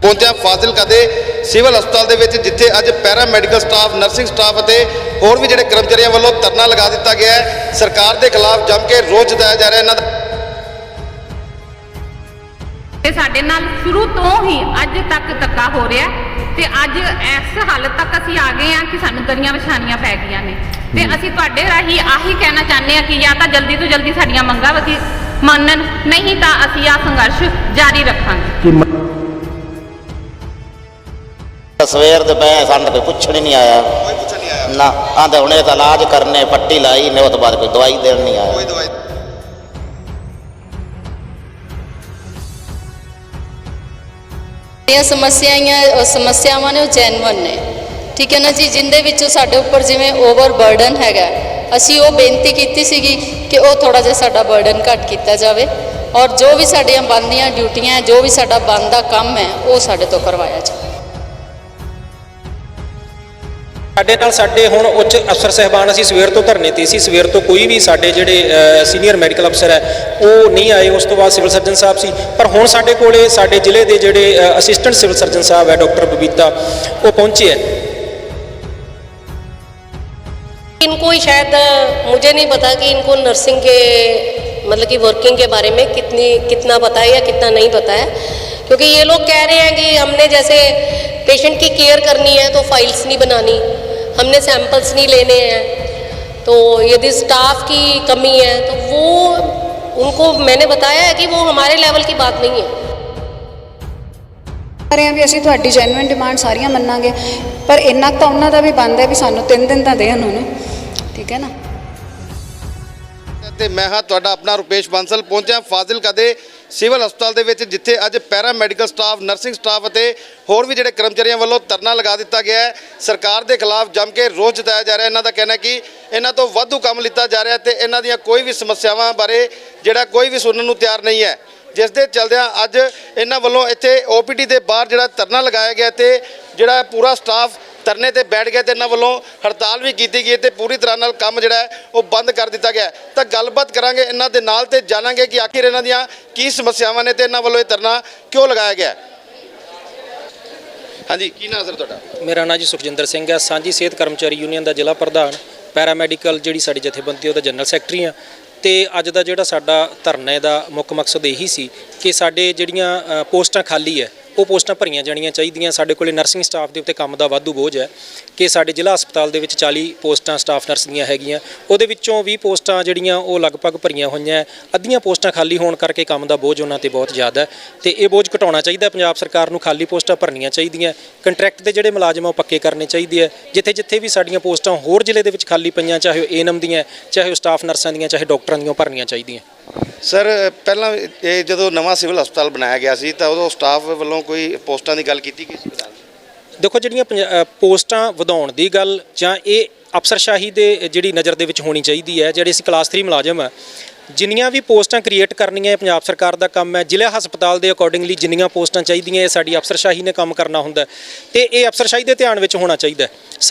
ਪਹੁੰਚਿਆ ਫਾਜ਼ਿਲਕਾ ਦੇ ਸਿਵਲ ਹਸਪਤਾਲ ਦੇ ਵਿੱਚ, ਜਿੱਥੇ ਅੱਜ para medical staff, nursing staff ਅਤੇ ਹੋਰ ਵੀ ਜਿਹੜੇ ਕਰਮਚਾਰੀਆਂ ਵੱਲੋਂ ਧਰਨਾ ਲਗਾ ਦਿੱਤਾ ਗਿਆ ਹੈ। ਸਰਕਾਰ ਦੇ ਖਿਲਾਫ ਜੰਮ ਕੇ ਰੋਸ ਜਤਾਇਆ ਜਾ ਰਿਹਾ ਇਹਨਾਂ ਦਾ। ਸਾਡੇ ਨਾਲ ਸ਼ੁਰੂ ਤੋਂ ਹੀ ਅੱਜ ਤੱਕ ਧੱਕਾ ਹੋ ਰਿਹਾ ਤੇ ਅੱਜ ਇਸ ਹਾਲਤ ਤੱਕ ਅਸੀਂ ਆ ਗਏ ਹਾਂ ਕਿ ਸਾਨੂੰ ਦਰੀਆਂ ਵਿਛਾਣੀਆਂ ਪੈ ਗਈਆਂ ਨੇ ਤੇ ਅਸੀਂ ਤੁਹਾਡੇ ਰਾਹੀਂ ਆਹੀ ਕਹਿਣਾ ਚਾਹੁੰਦੇ ਹਾਂ ਕਿ ਜਾਂ ਤਾਂ ਜਲਦੀ ਤੋਂ ਜਲਦੀ ਸਾਡੀਆਂ ਮੰਗਾਂ ਮੰਨਣ, ਨਹੀਂ ਤਾਂ ਅਸੀਂ ਆਹ ਸੰਘਰਸ਼ ਜਾਰੀ ਰੱਖਾਂਗੇ। ਸਵੇਰ ਦੇ ਪਏ ਸਾਨੂੰ ਕੋਈ ਪੁੱਛਣ ਹੀ ਨਹੀਂ ਆਇਆ, ਕੋਈ ਪੁੱਛਣ ਨਹੀਂ ਆਇਆ ਨਾ ਆਂਦੇ ਹੁਣੇ ਤਾਂ ਇਲਾਜ ਕਰਨੇ, ਪੱਟੀ ਲਾਈ ਨੇ, ਉਹ ਤੋਂ ਬਾਅਦ ਕੋਈ ਦਵਾਈ ਦੇਣ ਨਹੀਂ ਆਇਆ। ਕੋਈ ਦਵਾਈ ਸਮੱਸਿਆਵਾਂ ਨੇ ਉਹ ਜੈਨੂਅਨ ਨੇ, ਠੀਕ ਹੈ ਨਾ ਜੀ। ਜਿੰਦੇ ਵਿੱਚੋਂ ਸਾਡੇ ਉੱਪਰ ਜਿਵੇਂ ਓਵਰ ਬਰਡਨ ਹੈਗਾ, ਅਸੀਂ ਉਹ ਬੇਨਤੀ ਕੀਤੀ ਸੀਗੀ ਕਿ ਉਹ ਥੋੜਾ ਜਿਹਾ ਸਾਡਾ ਬਰਡਨ ਘੱਟ ਕੀਤਾ ਜਾਵੇ ਔਰ ਜੋ ਵੀ ਸਾਡੀਆਂ ਬਣਦੀਆਂ ਡਿਊਟੀਆਂ, ਜੋ ਵੀ ਸਾਡਾ ਬਣਦਾ ਕੰਮ ਹੈ ਉਹ ਸਾਡੇ ਤੋਂ ਕਰਵਾਇਆ ਜਾਵੇ। ਸਾਡੇ ਹੁਣ ਉੱਚ ਅਫਸਰ ਸਾਹਿਬਾਨ ਅਸੀਂ ਸਵੇਰ ਤੋਂ ਧਰਨੇ ਤੇ ਸੀ। ਸਵੇਰ ਤੋਂ ਕੋਈ ਵੀ ਸਾਡੇ ਜਿਹੜੇ ਸੀਨੀਅਰ ਮੈਡੀਕਲ ਅਫਸਰ ਹੈ ਉਹ ਨਹੀਂ ਆਏ। ਉਸ ਤੋਂ ਬਾਅਦ ਸਿਵਲ ਸਰਜਨ ਸਾਹਿਬ ਸੀ, ਪਰ ਹੁਣ ਸਾਡੇ ਕੋਲੇ ਸਾਡੇ ਜ਼ਿਲ੍ਹੇ ਦੇ ਜਿਹੜੇ ਅਸਿਸਟੈਂਟ ਸਿਵਲ ਸਰਜਨ ਸਾਹਿਬ ਹੈ ਡਾਕਟਰ ਬਬੀਤਾ, ਉਹ पहुंचे हैं। इनको ही शायद मुझे नहीं पता कि इनको नर्सिंग के मतलब कि वर्किंग के बारे में कितना पता है या कितना नहीं पता है, क्योंकि ये लोग कह रहे हैं कि हमने जैसे पेशेंट की केयर करनी है तो फाइल्स नहीं बनानी, हमने सैंपल्स नहीं लेने हैं, तो यदि स्टाफ की कमी है तो वो उनको मैंने बताया है कि वो हमारे लेवल की बात नहीं है। ਰਹੇ ਹਾਂ ਵੀ ਅਸੀਂ ਤੁਹਾਡੀ ਜੈਨੂਇਨ ਡਿਮਾਂਡ ਸਾਰੀਆਂ ਮੰਨਾਂਗੇ, ਪਰ ਇੰਨਾ ਤਾਂ ਉਹਨਾਂ ਦਾ ਵੀ ਬਣਦਾ ਵੀ ਸਾਨੂੰ 3 ਦਿਨ ਤਾਂ ਦੇਣ ਉਹਨੂੰ, ਠੀਕ ਹੈ ਨਾ। ਤੇ ਮੈਂ ਹਾਂ ਤੁਹਾਡਾ ਆਪਣਾ ਰੁਪੇਸ਼ ਬਾਂਸਲ, ਪਹੁੰਚਿਆ ਫਾਜ਼ਿਲਕਾ ਦੇ ਸਿਵਲ ਹਸਪਤਾਲ ਦੇ ਵਿੱਚ, ਜਿੱਥੇ ਅੱਜ para medical staff, nursing staff ਅਤੇ ਹੋਰ ਵੀ ਜਿਹੜੇ ਕਰਮਚਾਰੀਆਂ ਵੱਲੋਂ ਧਰਨਾ ਲਗਾ ਦਿੱਤਾ ਗਿਆ ਹੈ। ਸਰਕਾਰ ਦੇ ਖਿਲਾਫ ਜੰਮ ਕੇ ਰੋਸ ਜਤਾਇਆ ਜਾ ਰਿਹਾ। ਇਹਨਾਂ ਦਾ ਕਹਿਣਾ ਕਿ ਇਹਨਾਂ ਤੋਂ ਵਾਧੂ ਕੰਮ ਲਿੱਤਾ ਜਾ ਰਿਹਾ ਤੇ ਇਹਨਾਂ ਦੀਆਂ ਕੋਈ ਵੀ ਸਮੱਸਿਆਵਾਂ ਬਾਰੇ ਜਿਹੜਾ ਕੋਈ ਵੀ ਸੁਣਨ ਨੂੰ ਤਿਆਰ ਨਹੀਂ ਹੈ, ਜਿਸ ਦੇ ਚਲਦਿਆਂ ਅੱਜ ਇਹਨਾਂ ਵੱਲੋਂ ਇੱਥੇ OPD ਦੇ ਬਾਹਰ ਜਿਹੜਾ ਧਰਨਾ ਲਗਾਇਆ ਗਿਆ ਤੇ ਜਿਹੜਾ ਪੂਰਾ ਸਟਾਫ ਧਰਨੇ ਤੇ ਬੈਠ ਗਿਆ ਤੇ ਇਹਨਾਂ ਵੱਲੋਂ ਹੜਤਾਲ ਵੀ ਕੀਤੀ ਗਈ ਤੇ ਪੂਰੀ ਤਰ੍ਹਾਂ ਨਾਲ ਕੰਮ ਜਿਹੜਾ ਹੈ ਉਹ ਬੰਦ ਕਰ ਦਿੱਤਾ ਗਿਆ। ਤਾਂ ਗੱਲਬਾਤ ਕਰਾਂਗੇ ਇਹਨਾਂ ਦੇ ਨਾਲ ਤੇ ਜਾਣਾਂਗੇ ਕਿ ਆਖਿਰ ਇਹਨਾਂ ਦੀਆਂ ਕੀ ਸਮੱਸਿਆਵਾਂ ਨੇ ਤੇ ਇਹਨਾਂ ਵੱਲੋਂ ਇਹ ਧਰਨਾ ਕਿਉਂ ਲਗਾਇਆ ਗਿਆ। ਹਾਂਜੀ, ਕੀ ਨਾਮ ਸਰ ਤੁਹਾਡਾ? ਮੇਰਾ ਨਾਂ ਜੀ ਸੁਖਜਿੰਦਰ ਸਿੰਘ ਹੈ, ਸਾਂਝੀ ਸਿਹਤ ਕਰਮਚਾਰੀ ਯੂਨੀਅਨ ਦਾ ਜ਼ਿਲ੍ਹਾ ਪ੍ਰਧਾਨ, ਪੈਰਾਮੈਡੀਕਲ ਜਿਹੜੀ ਸਾਡੀ ਜਥੇਬੰਦੀ ਉਹਦਾ ਜਨਰਲ ਸੈਕਟਰੀ ਹਾਂ। ਤੇ ਅੱਜ ਦਾ ਜਿਹੜਾ ਸਾਡਾ ਧਰਨੇ ਦਾ ਮੁੱਖ ਮਕਸਦ ਇਹੀ ਸੀ ਕਿ ਸਾਡੇ ਜਿਹੜੀਆਂ ਪੋਸਟਾਂ ਖਾਲੀ ਹੈ ਉਹ ਪੋਸਟਾਂ ਭਰੀਆਂ ਜਾਣੀਆਂ ਚਾਹੀਦੀਆਂ। ਸਾਡੇ ਕੋਲੇ ਨਰਸਿੰਗ ਸਟਾਫ ਦੇ ਉੱਤੇ ਕੰਮ ਦਾ ਵਾਧੂ ਬੋਝ ਹੈ ਕਿ ਸਾਡੇ ਜ਼ਿਲ੍ਹਾ ਹਸਪਤਾਲ ਦੇ ਵਿੱਚ 40 ਪੋਸਟਾਂ ਸਟਾਫ ਨਰਸ ਦੀਆਂ ਹੈਗੀਆਂ, ਉਹਦੇ ਵਿੱਚੋਂ 20 ਪੋਸਟਾਂ ਜਿਹੜੀਆਂ ਉਹ ਲਗਭਗ ਭਰੀਆਂ ਹੋਈਆਂ, ਅੱਧੀਆਂ ਪੋਸਟਾਂ ਖਾਲੀ ਹੋਣ ਕਰਕੇ ਕੰਮ ਦਾ ਬੋਝ ਉਹਨਾਂ ਤੇ ਬਹੁਤ ਜ਼ਿਆਦਾ ਹੈ ਤੇ ਇਹ ਬੋਝ ਘਟਾਉਣਾ ਚਾਹੀਦਾ। ਪੰਜਾਬ ਸਰਕਾਰ ਨੂੰ ਖਾਲੀ ਪੋਸਟਾਂ ਭਰਨੀਆਂ ਚਾਹੀਦੀਆਂ, ਕੰਟਰੈਕਟ ਦੇ ਜਿਹੜੇ ਮੁਲਾਜ਼ਮ ਉਹ ਪੱਕੇ ਕਰਨੇ ਚਾਹੀਦੇ ਹੈ। ਜਿੱਥੇ ਵੀ ਸਾਡੀਆਂ ਪੋਸਟਾਂ ਹੋਰ ਜ਼ਿਲ੍ਹੇ ਦੇ ਵਿੱਚ ਖਾਲੀ ਪਈਆਂ, ਚਾਹੇ ਉਹ ANM ਦੀਆਂ, ਚਾਹੇ ਉਹ ਸਟਾਫ ਨਰਸਾਂ ਦੀਆਂ, ਚਾਹੇ ਡਾਕਟਰਾਂ ਦੀਆਂ, ਭਰਨੀਆਂ ਚਾਹੀਦੀਆਂ। ਸਰ, ਪਹਿਲਾਂ ਇਹ ਜਦੋਂ ਨਵਾਂ ਸਿਵਲ ਹਸਪਤਾਲ ਬਣਾਇਆ ਗਿਆ ਸੀ ਤਾਂ ਉਦੋਂ ਸਟਾਫ ਵੱਲੋਂ ਕੋਈ ਪੋਸਟਾਂ ਦੀ ਗੱਲ ਕੀਤੀ ਗਈ ਸੀ? ਦੇਖੋ, ਜਿਹੜੀਆਂ ਪੋਸਟਾਂ ਵਧਾਉਣ ਦੀ ਗੱਲ ਜਾਂ ਇਹ ਅਫਸਰਸ਼ਾਹੀ ਦੇ ਜਿਹੜੀ ਨਜ਼ਰ ਦੇ ਵਿੱਚ ਹੋਣੀ ਚਾਹੀਦੀ ਹੈ। ਜਿਹੜੇ ਅਸੀਂ ਕਲਾਸ 3 ਮੁਲਾਜ਼ਮ ਆ, ਜਿੰਨੀਆਂ ਵੀ ਪੋਸਟਾਂ ਕ੍ਰੀਏਟ ਕਰਨੀਆਂ ਪੰਜਾਬ ਸਰਕਾਰ ਦਾ ਕੰਮ ਹੈ। ਜ਼ਿਲ੍ਹਾ ਹਸਪਤਾਲ ਦੇ ਅਕੋਰਡਿੰਗਲੀ ਜਿੰਨੀਆਂ ਪੋਸਟਾਂ ਚਾਹੀਦੀਆਂ ਇਹ ਸਾਡੀ ਅਫਸਰਸ਼ਾਹੀ ਨੇ ਕੰਮ ਕਰਨਾ ਹੁੰਦਾ ਤੇ ਇਹ ਅਫਸਰਸ਼ਾਹੀ ਦੇ ਧਿਆਨ ਵਿੱਚ ਹੋਣਾ ਚਾਹੀਦਾ।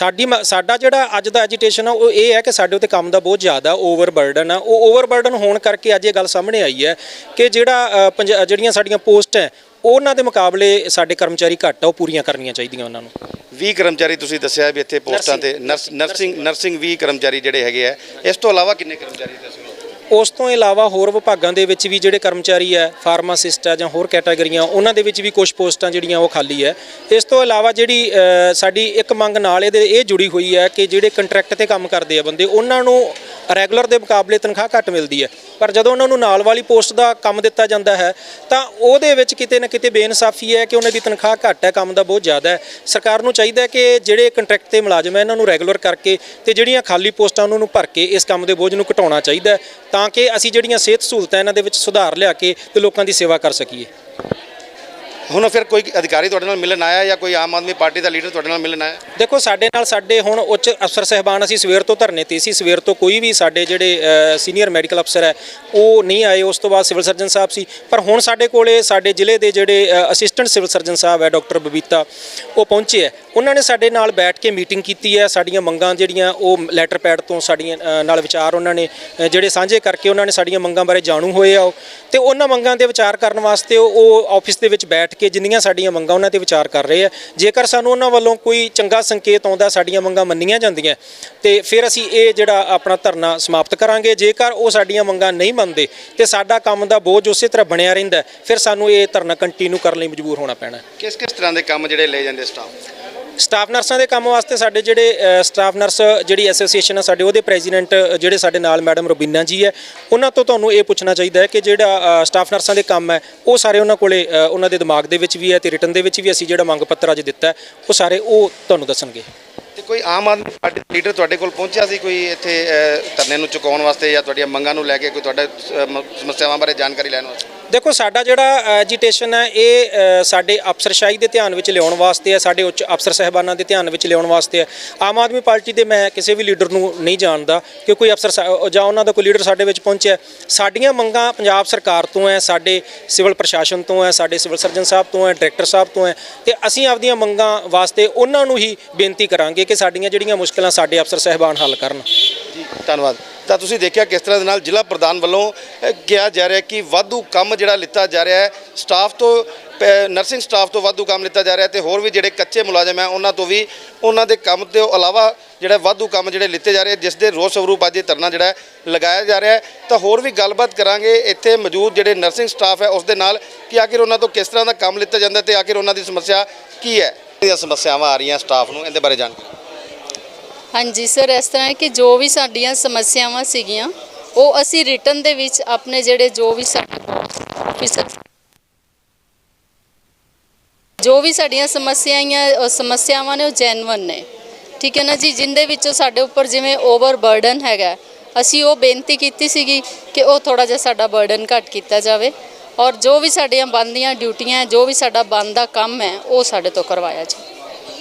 ਸਾਡਾ ਜਿਹੜਾ ਅੱਜ ਦਾ ਐਜੀਟੇਸ਼ਨ ਆ ਉਹ ਇਹ ਹੈ ਕਿ ਸਾਡੇ ਉੱਤੇ ਕੰਮ ਦਾ ਬਹੁਤ ਜ਼ਿਆਦਾ ਓਵਰ ਬਰਡਨ ਆ। ਉਹ ਓਵਰ ਬਰਡਨ ਹੋਣ ਕਰਕੇ ਅੱਜ ਇਹ ਗੱਲ ਸਾਹਮਣੇ ਆਈ ਹੈ ਕਿ ਜਿਹੜੀਆਂ ਸਾਡੀਆਂ ਪੋਸਟ ਹੈ ਉਹਨਾਂ ਦੇ ਮੁਕਾਬਲੇ ਸਾਡੇ ਕਰਮਚਾਰੀ ਘੱਟ ਆ, ਉਹ ਪੂਰੀਆਂ ਕਰਨੀਆਂ ਚਾਹੀਦੀਆਂ ਉਹਨਾਂ ਨੂੰ। 20 ਕਰਮਚਾਰੀ ਤੁਸੀਂ ਦੱਸਿਆ ਵੀ ਇੱਥੇ ਪੋਸਟਾਂ ਤੇ ਨਰਸਿੰਗ 20 ਕਰਮਚਾਰੀ ਜਿਹੜੇ ਹੈਗੇ ਆ, ਇਸ ਤੋਂ ਇਲਾਵਾ ਕਿੰਨੇ ਕਰਮਚਾਰੀ ਦੱਸੋ? ਉਸ ਤੋਂ ਇਲਾਵਾ ਹੋਰ ਵਿਭਾਗਾਂ ਦੇ ਵਿੱਚ ਵੀ ਜਿਹੜੇ ਕਰਮਚਾਰੀ ਹੈ, ਫਾਰਮਾਸਿਸਟ ਹੈ ਜਾਂ ਹੋਰ ਕੈਟਾਗਰੀਆਂ, ਉਹਨਾਂ ਦੇ ਵਿੱਚ ਵੀ ਕੁਝ ਪੋਸਟਾਂ ਜਿਹੜੀਆਂ ਉਹ ਖਾਲੀ ਹੈ। ਇਸ ਤੋਂ ਇਲਾਵਾ ਜਿਹੜੀ ਸਾਡੀ ਇੱਕ ਮੰਗ ਨਾਲ ਇਹ ਜੁੜੀ ਹੋਈ ਹੈ ਕਿ ਜਿਹੜੇ ਕੰਟਰੈਕਟ ਤੇ ਕੰਮ ਕਰਦੇ ਆ ਬੰਦੇ, ਉਹਨਾਂ ਨੂੰ ਰੈਗੂਲਰ ਦੇ ਮੁਕਾਬਲੇ ਤਨਖਾਹ ਘੱਟ ਮਿਲਦੀ ਹੈ, ਪਰ ਜਦੋਂ ਉਹਨਾਂ ਨੂੰ ਨਾਲ ਵਾਲੀ ਪੋਸਟ ਦਾ ਕੰਮ ਦਿੱਤਾ ਜਾਂਦਾ ਹੈ ਤਾਂ ਉਹਦੇ ਵਿੱਚ ਕਿਤੇ ਨਾ ਕਿਤੇ ਬੇਇਨਸਾਫੀ ਹੈ ਕਿ ਉਹਨਾਂ ਦੀ ਤਨਖਾਹ ਘੱਟ ਹੈ, ਕੰਮ ਦਾ ਬਹੁਤ ਜ਼ਿਆਦਾ ਹੈ। ਸਰਕਾਰ ਨੂੰ ਚਾਹੀਦਾ ਹੈ ਕਿ ਜਿਹੜੇ ਕੰਟਰੈਕਟ ਤੇ ਮੁਲਾਜ਼ਮ ਹੈ ਇਹਨਾਂ ਨੂੰ ਰੈਗੂਲਰ ਕਰਕੇ ਤੇ ਜਿਹੜੀਆਂ ਖਾਲੀ ਪੋਸਟਾਂ ਉਹਨਾਂ ਨੂੰ ਭਰ ਕੇ ਇਸ ਕੰਮ ਦੇ ਬੋਝ ਨੂੰ ਘਟਾਉਣਾ ਚਾਹੀਦਾ ਤਾਂ ਕਿ ਅਸੀਂ ਜਿਹੜੀਆਂ ਸਿਹਤ ਸਹੂਲਤਾਂ ਇਹਨਾਂ ਦੇ ਵਿੱਚ ਸੁਧਾਰ ਲਿਆ ਕੇ ਤੇ ਲੋਕਾਂ ਦੀ ਸੇਵਾ ਕਰ ਸਕੀਏ। ਹੁਣ ਫਿਰ ਕੋਈ ਅਧਿਕਾਰੀ ਤੁਹਾਡੇ ਨਾਲ ਮਿਲਣ ਆਇਆ ਜਾਂ ਕੋਈ ਆਮ ਆਦਮੀ ਪਾਰਟੀ ਦਾ ਲੀਡਰ ਤੁਹਾਡੇ ਨਾਲ ਮਿਲਣ ਆਇਆ? ਦੇਖੋ, ਸਾਡੇ ਹੁਣ ਉੱਚ ਅਫਸਰ ਸਾਹਿਬਾਨ ਅਸੀਂ ਸਵੇਰ ਤੋਂ ਧਰਨੇ ਤੇ ਸੀ। ਸਵੇਰ ਤੋਂ ਕੋਈ ਵੀ ਸਾਡੇ ਜਿਹੜੇ ਸੀਨੀਅਰ ਮੈਡੀਕਲ ਅਫਸਰ ਹੈ ਉਹ ਨਹੀਂ ਆਏ। ਉਸ ਤੋਂ ਬਾਅਦ ਸਿਵਲ ਸਰਜਨ ਸਾਹਿਬ ਸੀ, ਪਰ ਹੁਣ ਸਾਡੇ ਕੋਲੇ ਸਾਡੇ ਜ਼ਿਲ੍ਹੇ ਦੇ ਜਿਹੜੇ ਅਸਿਸਟੈਂਟ ਸਿਵਲ ਸਰਜਨ ਸਾਹਿਬ ਹੈ ਡਾਕਟਰ ਬਬੀਤਾ, ਉਹ ਪਹੁੰਚੇ ਹੈ। ਉਹਨਾਂ ਨੇ ਸਾਡੇ ਨਾਲ ਬੈਠ ਕੇ ਮੀਟਿੰਗ ਕੀਤੀ ਹੈ। ਸਾਡੀਆਂ ਮੰਗਾਂ ਜਿਹੜੀਆਂ ਉਹ ਲੈਟਰ ਪੈਡ ਤੋਂ ਸਾਡੀਆਂ ਨਾਲ ਵਿਚਾਰ ਉਹਨਾਂ ਨੇ ਜਿਹੜੇ ਸਾਂਝੇ ਕਰਕੇ ਉਹਨਾਂ ਨੇ ਸਾਡੀਆਂ ਮੰਗਾਂ ਬਾਰੇ ਜਾਣੂ ਹੋਏ ਆ ਤੇ ਉਹਨਾਂ ਮੰਗਾਂ 'ਤੇ ਵਿਚਾਰ ਕਰਨ ਵਾਸਤੇ ਉਹ ਆਫਿਸ ਦੇ ਵਿੱਚ ਬੈਠ ਬੈਠ ਕੇ ਜਿੰਨੀਆਂ ਸਾਡੀਆਂ ਮੰਗਾਂ ਉਹਨਾਂ ਤੇ ਵਿਚਾਰ ਕਰ ਰਹੇ ਆ। ਜੇਕਰ ਸਾਨੂੰ ਉਹਨਾਂ ਵੱਲੋਂ ਕੋਈ ਚੰਗਾ ਸੰਕੇਤ ਆਉਂਦਾ, ਸਾਡੀਆਂ ਮੰਗਾਂ ਮੰਨੀਆਂ ਜਾਂਦੀਆਂ, ਤੇ ਫਿਰ ਅਸੀਂ ਇਹ ਜਿਹੜਾ ਆਪਣਾ ਧਰਨਾ ਸਮਾਪਤ ਕਰਾਂਗੇ। ਜੇਕਰ ਉਹ ਸਾਡੀਆਂ ਮੰਗਾਂ ਨਹੀਂ ਮੰਨਦੇ ਤੇ ਸਾਡਾ ਕੰਮ ਦਾ ਬੋਝ ਉਸੇ ਤਰ੍ਹਾਂ ਬਣਿਆ ਰਹਿੰਦਾ, ਫਿਰ ਸਾਨੂੰ ਇਹ ਧਰਨਾ ਕੰਟੀਨਿਊ ਕਰਨ ਲਈ ਮਜਬੂਰ ਹੋਣਾ ਪੈਣਾ। ਕਿਸ ਤਰ੍ਹਾਂ ਦੇ ਕੰਮ ਜਿਹੜੇ ਲਏ ਜਾਂਦੇ ਸਟਾਫ ਨਰਸਾਂ ਦੇ ਕੰਮ ਵਾਸਤੇ ਸਾਡੇ ਜਿਹੜੇ ਸਟਾਫ ਨਰਸ ਜਿਹੜੀ ਐਸੋਸੀਏਸ਼ਨ ਆ ਸਾਡੇ, ਉਹਦੇ ਪ੍ਰੈਜ਼ੀਡੈਂਟ ਜਿਹੜੇ ਸਾਡੇ ਨਾਲ ਮੈਡਮ ਰੁਬੀਨਾ ਜੀ ਹੈ, ਉਹਨਾਂ ਤੋਂ ਤੁਹਾਨੂੰ ਇਹ ਪੁੱਛਣਾ ਚਾਹੀਦਾ ਹੈ ਕਿ ਜਿਹੜਾ ਸਟਾਫ ਨਰਸਾਂ ਦੇ ਕੰਮ ਹੈ ਉਹ ਸਾਰੇ ਉਹਨਾਂ ਕੋਲੇ ਉਹਨਾਂ ਦੇ ਦਿਮਾਗ ਦੇ ਵਿੱਚ ਵੀ ਹੈ ਤੇ ਰਿਟਨ ਦੇ ਵਿੱਚ ਵੀ ਅਸੀਂ ਜਿਹੜਾ ਮੰਗ ਪੱਤਰ ਅੱਜ ਦਿੱਤਾ ਹੈ ਉਹ ਸਾਰੇ ਉਹ ਤੁਹਾਨੂੰ ਦੱਸਣਗੇ। ਤੇ ਕੋਈ ਆਮ ਆਦਮੀ ਪਾਰਟੀ ਲੀਡਰ ਤੁਹਾਡੇ ਕੋਲ ਪਹੁੰਚਿਆ ਸੀ ਕੋਈ ਇੱਥੇ ਧਰਨੇ ਨੂੰ ਚੁਕਾਉਣ ਵਾਸਤੇ ਜਾਂ ਤੁਹਾਡੀਆਂ ਮੰਗਾਂ ਨੂੰ ਲੈ ਕੇ, ਕੋਈ ਤੁਹਾਡੇ ਸਮੱਸਿਆਵਾਂ ਬਾਰੇ ਜਾਣਕਾਰੀ ਲੈਣ ਵਾਸਤੇ? ਦੇਖੋ, ਸਾਡਾ ਜਿਹੜਾ ਐਜੀਟੇਸ਼ਨ ਹੈ ਇਹ ਸਾਡੇ ਅਫਸਰਸ਼ਾਹੀ ਦੇ ਧਿਆਨ ਵਿੱਚ ਲਿਆਉਣ ਵਾਸਤੇ ਹੈ, ਸਾਡੇ ਉੱਚ ਅਫਸਰ ਸਾਹਿਬਾਨਾਂ ਦੇ ਧਿਆਨ ਵਿੱਚ ਲਿਆਉਣ ਵਾਸਤੇ ਹੈ। ਆਮ ਆਦਮੀ ਪਾਰਟੀ ਦੇ ਮੈਂ ਕਿਸੇ ਵੀ ਲੀਡਰ ਨੂੰ ਨਹੀਂ ਜਾਣਦਾ ਕਿ ਕੋਈ ਅਫਸਰ ਜਾਂ ਉਹਨਾਂ ਦਾ ਕੋਈ ਲੀਡਰ ਸਾਡੇ ਵਿੱਚ ਪਹੁੰਚਿਆ। ਸਾਡੀਆਂ ਮੰਗਾਂ ਪੰਜਾਬ ਸਰਕਾਰ ਤੋਂ ਹੈ, ਸਾਡੇ ਸਿਵਲ ਪ੍ਰਸ਼ਾਸਨ ਤੋਂ ਹੈ, ਸਾਡੇ ਸਿਵਲ ਸਰਜਨ ਸਾਹਿਬ ਤੋਂ ਹੈ, ਡਾਇਰੈਕਟਰ ਸਾਹਿਬ ਤੋਂ ਹੈ, ਤੇ ਅਸੀਂ ਆਪਦੀਆਂ ਮੰਗਾਂ ਵਾਸਤੇ ਉਹਨਾਂ ਨੂੰ ਹੀ ਬੇਨਤੀ ਕਰਾਂਗੇ ਕਿ ਸਾਡੀਆਂ ਜਿਹੜੀਆਂ ਮੁਸ਼ਕਲਾਂ ਸਾਡੇ ਅਫਸਰ ਸਾਹਿਬਾਨ ਹੱਲ ਕਰਨ। ਜੀ ਧੰਨਵਾਦ। ਤਾਂ ਤੁਸੀਂ ਦੇਖਿਆ ਕਿਸ ਤਰ੍ਹਾਂ ਦੇ ਨਾਲ ਜ਼ਿਲ੍ਹਾ ਪ੍ਰਧਾਨ ਵੱਲੋਂ ਕਿਹਾ ਜਾ ਰਿਹਾ ਕਿ ਵਾਧੂ ਕੰਮ ਜਿਹੜਾ ਲਿੱਤਾ ਜਾ ਰਿਹਾ ਹੈ ਸਟਾਫ ਤੋਂ, ਨਰਸਿੰਗ ਸਟਾਫ ਤੋਂ ਵਾਧੂ ਕੰਮ ਲਿੱਤਾ ਜਾ ਰਿਹਾ ਤੇ ਹੋਰ ਵੀ ਜਿਹੜੇ ਕੱਚੇ ਮੁਲਾਜ਼ਮ ਹੈ ਉਹਨਾਂ ਤੋਂ ਵੀ ਉਹਨਾਂ ਦੇ ਕੰਮ ਤੋਂ ਇਲਾਵਾ ਜਿਹੜਾ ਵਾਧੂ ਕੰਮ ਜਿਹੜੇ ਲਿੱਤੇ ਜਾ ਰਹੇ, ਜਿਸ ਦੇ ਰੋਸ ਸਵਰੂਪ ਅੱਜ ਇਹ ਧਰਨਾ ਜਿਹੜਾ ਲਗਾਇਆ ਜਾ ਰਿਹਾ ਹੈ। ਤਾਂ ਹੋਰ ਵੀ ਗੱਲਬਾਤ ਕਰਾਂਗੇ ਇੱਥੇ ਮੌਜੂਦ ਜਿਹੜੇ ਨਰਸਿੰਗ ਸਟਾਫ ਹੈ ਉਸ ਦੇ ਨਾਲ ਕਿ ਆਖਿਰ ਉਹਨਾਂ ਤੋਂ ਕਿਸ ਤਰ੍ਹਾਂ ਦਾ ਕੰਮ ਲਿੱਤਾ ਜਾਂਦਾ ਤੇ ਆਖਿਰ ਉਹਨਾਂ ਦੀ ਸਮੱਸਿਆ ਕੀ ਹੈ, ਇਹਦੀਆਂ ਸਮੱਸਿਆਵਾਂ ਆ ਰਹੀਆਂ ਸਟਾਫ ਨੂੰ, ਇਹਦੇ ਬਾਰੇ ਜਾਣਕਾਰੀ। ਹਾਂਜੀ ਸਰ, ਇਸ ਤਰ੍ਹਾਂ ਹੈ ਕਿ ਜੋ ਵੀ ਸਾਡੀਆਂ ਸਮੱਸਿਆਵਾਂ ਸੀਗੀਆਂ ਉਹ ਅਸੀਂ ਰਿਟਨ ਦੇ ਵਿੱਚ ਆਪਣੇ ਜਿਹੜੇ ਜੋ ਵੀ ਸਾਡੇ ਆਫਿਸਰ ਜੋ ਵੀ ਸਾਡੀਆਂ ਸਮੱਸਿਆਵਾਂ ਨੇ ਉਹ ਜੈਨੂਅਨ ਨੇ, ਠੀਕ ਹੈ ਨਾ ਜੀ। ਜਿੰਦੇ ਵਿੱਚੋਂ ਸਾਡੇ ਉੱਪਰ ਜਿਵੇਂ ਓਵਰ ਬਰਡਨ ਹੈਗਾ, ਅਸੀਂ ਉਹ ਬੇਨਤੀ ਕੀਤੀ ਸੀਗੀ ਕਿ ਉਹ ਥੋੜਾ ਜਿਹਾ ਸਾਡਾ ਬਰਡਨ ਘੱਟ ਕੀਤਾ ਜਾਵੇ ਔਰ ਜੋ ਵੀ ਸਾਡੀਆਂ ਬਣਦੀਆਂ ਡਿਊਟੀਆਂ, ਜੋ ਵੀ ਸਾਡਾ ਬਣਦਾ ਕੰਮ ਹੈ ਉਹ ਸਾਡੇ ਤੋਂ ਕਰਵਾਇਆ ਜਾਵੇ।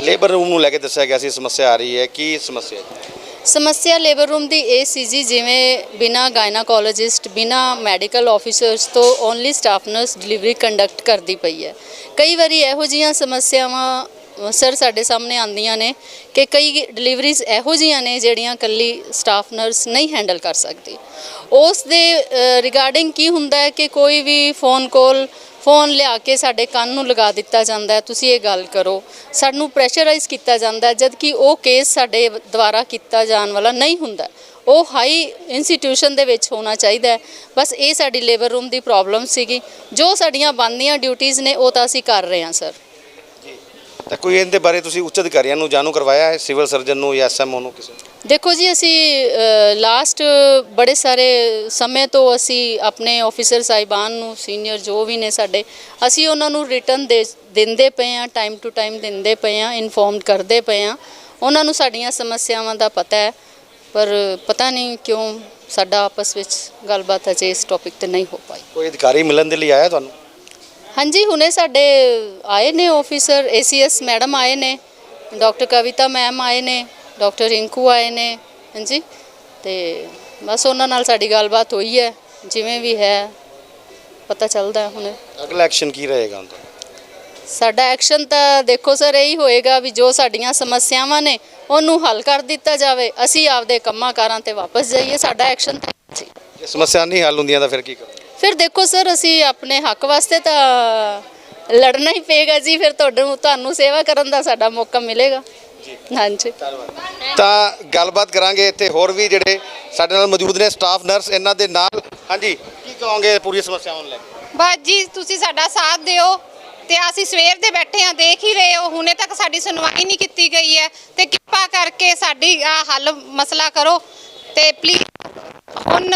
ਲੇਬਰ ਰੂਮ ਨੂੰ ਲੈ ਕੇ ਦੱਸਿਆ ਗਿਆ ਸੀ ਸਮੱਸਿਆ ਆ ਰਹੀ ਹੈ, ਕੀ ਸਮੱਸਿਆ ਹੈ? ਸਮੱਸਿਆ ਲੇਬਰ ਰੂਮ ਦੀ ਇਹ ਸੀ ਜੀ, ਜਿਵੇਂ ਬਿਨਾਂ ਗਾਇਨਾਕੋਲੋਜਿਸਟ, ਬਿਨਾਂ ਮੈਡੀਕਲ ਆਫੀਸਰਸ ਤੋਂ only staff nurse delivery conduct ਕਰਦੀ ਪਈ ਹੈ। ਕਈ ਵਾਰੀ ਇਹੋ ਜਿਹੀਆਂ ਸਮੱਸਿਆਵਾਂ ਸਰ ਸਾਡੇ ਸਾਹਮਣੇ ਆਉਂਦੀਆਂ ਨੇ ਕਿ ਕਈ ਡਿਲੀਵਰੀਜ਼ ਇਹੋ ਜਿਹੀਆਂ ਨੇ ਜਿਹੜੀਆਂ ਇਕੱਲੀ ਸਟਾਫ ਨਰਸ ਨਹੀਂ ਹੈਂਡਲ ਕਰ ਸਕਦੀ। ਉਸ ਦੇ ਰਿਗਾਰਡਿੰਗ ਕੀ ਹੁੰਦਾ ਹੈ ਕਿ ਕੋਈ ਵੀ ਫੋਨ ਲਿਆ ਕੇ ਸਾਡੇ ਕੰਨ ਨੂੰ ਲਗਾ ਦਿੱਤਾ ਜਾਂਦਾ ਹੈ, ਤੁਸੀਂ ਇਹ ਗੱਲ ਕਰੋ, ਸਾਨੂੰ ਪ੍ਰੈਸ਼ਰਾਈਜ਼ ਕੀਤਾ ਜਾਂਦਾ ਹੈ, ਜਦ ਕਿ ਉਹ ਕੇਸ ਸਾਡੇ ਦੁਆਰਾ ਕੀਤਾ ਜਾਣ ਵਾਲਾ ਨਹੀਂ ਹੁੰਦਾ, ਉਹ ਹਾਈ ਇੰਸਟੀਟਿਊਸ਼ਨ ਦੇ ਵਿੱਚ ਹੋਣਾ ਚਾਹੀਦਾ ਹੈ। ਬਸ ਇਹ ਸਾਡੀ ਲੇਬਰ ਰੂਮ ਦੀ ਪ੍ਰੋਬਲਮ ਸੀਗੀ। ਜੋ ਸਾਡੀਆਂ ਬਣਦੀਆਂ ਡਿਊਟੀਆਂ ਨੇ ਉਹ ਤਾਂ ਅਸੀਂ ਕਰ ਰਹੇ ਹਾਂ ਸਰ। ਤਾਂ ਕੋਈ ਇਹਦੇ ਬਾਰੇ ਤੁਸੀਂ ਉੱਚ ਅਧਿਕਾਰੀਆਂ ਨੂੰ ਜਾਣੂ ਕਰਵਾਇਆ ਹੈ, ਸਿਵਲ ਸਰਜਨ ਨੂੰ ਜਾਂ ਐਸਐਮਓ ਨੂੰ ਕਿਸੇ? ਦੇਖੋ ਜੀ, ਅਸੀਂ ਲਾਸਟ ਬੜੇ ਸਾਰੇ ਸਮੇਂ ਤੋਂ ਅਸੀਂ ਆਪਣੇ ਆਫੀਸਰ ਸਾਹਿਬਾਨ ਨੂੰ, ਸੀਨੀਅਰ ਜੋ ਵੀ ਨੇ ਸਾਡੇ, ਅਸੀਂ ਉਹਨਾਂ ਨੂੰ ਰਿਟਨ ਦਿੰਦੇ ਪਏ ਹਾਂ, ਟਾਈਮ ਟੂ ਟਾਈਮ ਦਿੰਦੇ ਪਏ ਹਾਂ, ਇਨਫੋਰਮਡ ਕਰਦੇ ਪਏ ਹਾਂ। ਉਹਨਾਂ ਨੂੰ ਸਾਡੀਆਂ ਸਮੱਸਿਆਵਾਂ ਦਾ ਪਤਾ ਹੈ, ਪਰ ਪਤਾ ਨਹੀਂ ਕਿਉਂ ਸਾਡਾ ਆਪਸ ਵਿੱਚ ਗੱਲਬਾਤ ਅਜੇ ਇਸ ਟੌਪਿਕ ਤੇ ਨਹੀਂ ਹੋ ਪਾਈ। ਕੋਈ ਅਧਿਕਾਰੀ ਮਿਲਣ ਦੇ ਲਈ ਆਇਆ ਤੁਹਾਨੂੰ? ਹਾਂਜੀ, ਹੁਣੇ ਸਾਡੇ ਆਏ ਨੇ ਆਫੀਸਰ, ACS ਮੈਡਮ ਆਏ ਨੇ, ਡਾਕਟਰ ਕਵਿਤਾ ਮੈਮ ਆਏ ਨੇ, ਡਾਕਟਰ ਰਿੰਕੂ ਆਏ ਨੇ। ਹਾਂਜੀ, ਤੇ ਬਸ ਉਹਨਾਂ ਨਾਲ ਸਾਡੀ ਗੱਲਬਾਤ ਹੋਈ ਹੈ, ਜਿਵੇਂ ਵੀ ਹੈ ਪਤਾ ਚੱਲਦਾ ਹੁਣ ਅਗਲਾ ਐਕਸ਼ਨ ਕੀ ਰਹੇਗਾ ਹੁਣ? ਸਾਡਾ ਐਕਸ਼ਨ ਤਾਂ ਦੇਖੋ ਸਰ ਇਹੀ ਹੋਏਗਾ ਵੀ ਜੋ ਸਾਡੀਆਂ ਸਮੱਸਿਆਵਾਂ ਨੇ ਉਹਨੂੰ ਹੱਲ ਕਰ ਦਿੱਤਾ ਜਾਵੇ, ਅਸੀਂ ਆਪਦੇ ਕੰਮਾਂ ਕਾਰਾਂ ਤੇ ਵਾਪਸ ਜਾਈਏ। ਸਾਡਾ ਐਕਸ਼ਨ ਜੀ। ਜੇ ਸਮੱਸਿਆ ਨਹੀਂ ਹੱਲ ਹੁੰਦੀਆਂ ਤਾਂ ਫਿਰ ਕੀ ਕਰੋ? ਫਿਰ ਦੇਖੋ ਸਰ, ਅਸੀਂ ਆਪਣੇ ਹੱਕ ਵਾਸਤੇ ਤਾਂ ਲੜਨਾ ਹੀ ਪਏਗਾ ਜੀ। ਫਿਰ ਤੁਹਾਨੂੰ ਸੇਵਾ ਕਰਨ ਦਾ ਸਾਡਾ ਮੌਕਾ ਮਿਲੇਗਾ। ਹਾਂਜੀ, ਤਾਂ ਗੱਲਬਾਤ ਕਰਾਂਗੇ ਇੱਥੇ ਹੋਰ ਵੀ ਜਿਹੜੇ ਸਾਡੇ ਨਾਲ ਮੌਜੂਦ ਨੇ ਸਟਾਫ ਨਰਸ, ਇਹਨਾਂ ਦੇ ਨਾਲ। ਹਾਂਜੀ, ਕੀ ਕਹੋਗੇ ਪੂਰੀ ਸਮੱਸਿਆਵਾਂ ਨੂੰ ਲੈ ਕੇ? ਬਸ ਜੀ, ਤੁਸੀਂ ਸਾਡਾ ਸਾਥ ਦਿਓ ਤੇ ਅਸੀਂ ਸਵੇਰ ਦੇ ਬੈਠੇ ਹਾਂ, ਦੇਖ ਹੀ ਰਹੇ ਹੋ, ਹੁਣੇ ਤੱਕ ਸਾਡੀ ਸੁਣਵਾਈ ਨਹੀਂ ਕੀਤੀ ਗਈ ਹੈ ਤੇ ਕਿਰਪਾ ਕਰਕੇ ਸਾਡੀ ਹੱਲ ਮਸਲਾ ਕਰੋ ਤੇ ਪਲੀਜ਼ ਹੁਣ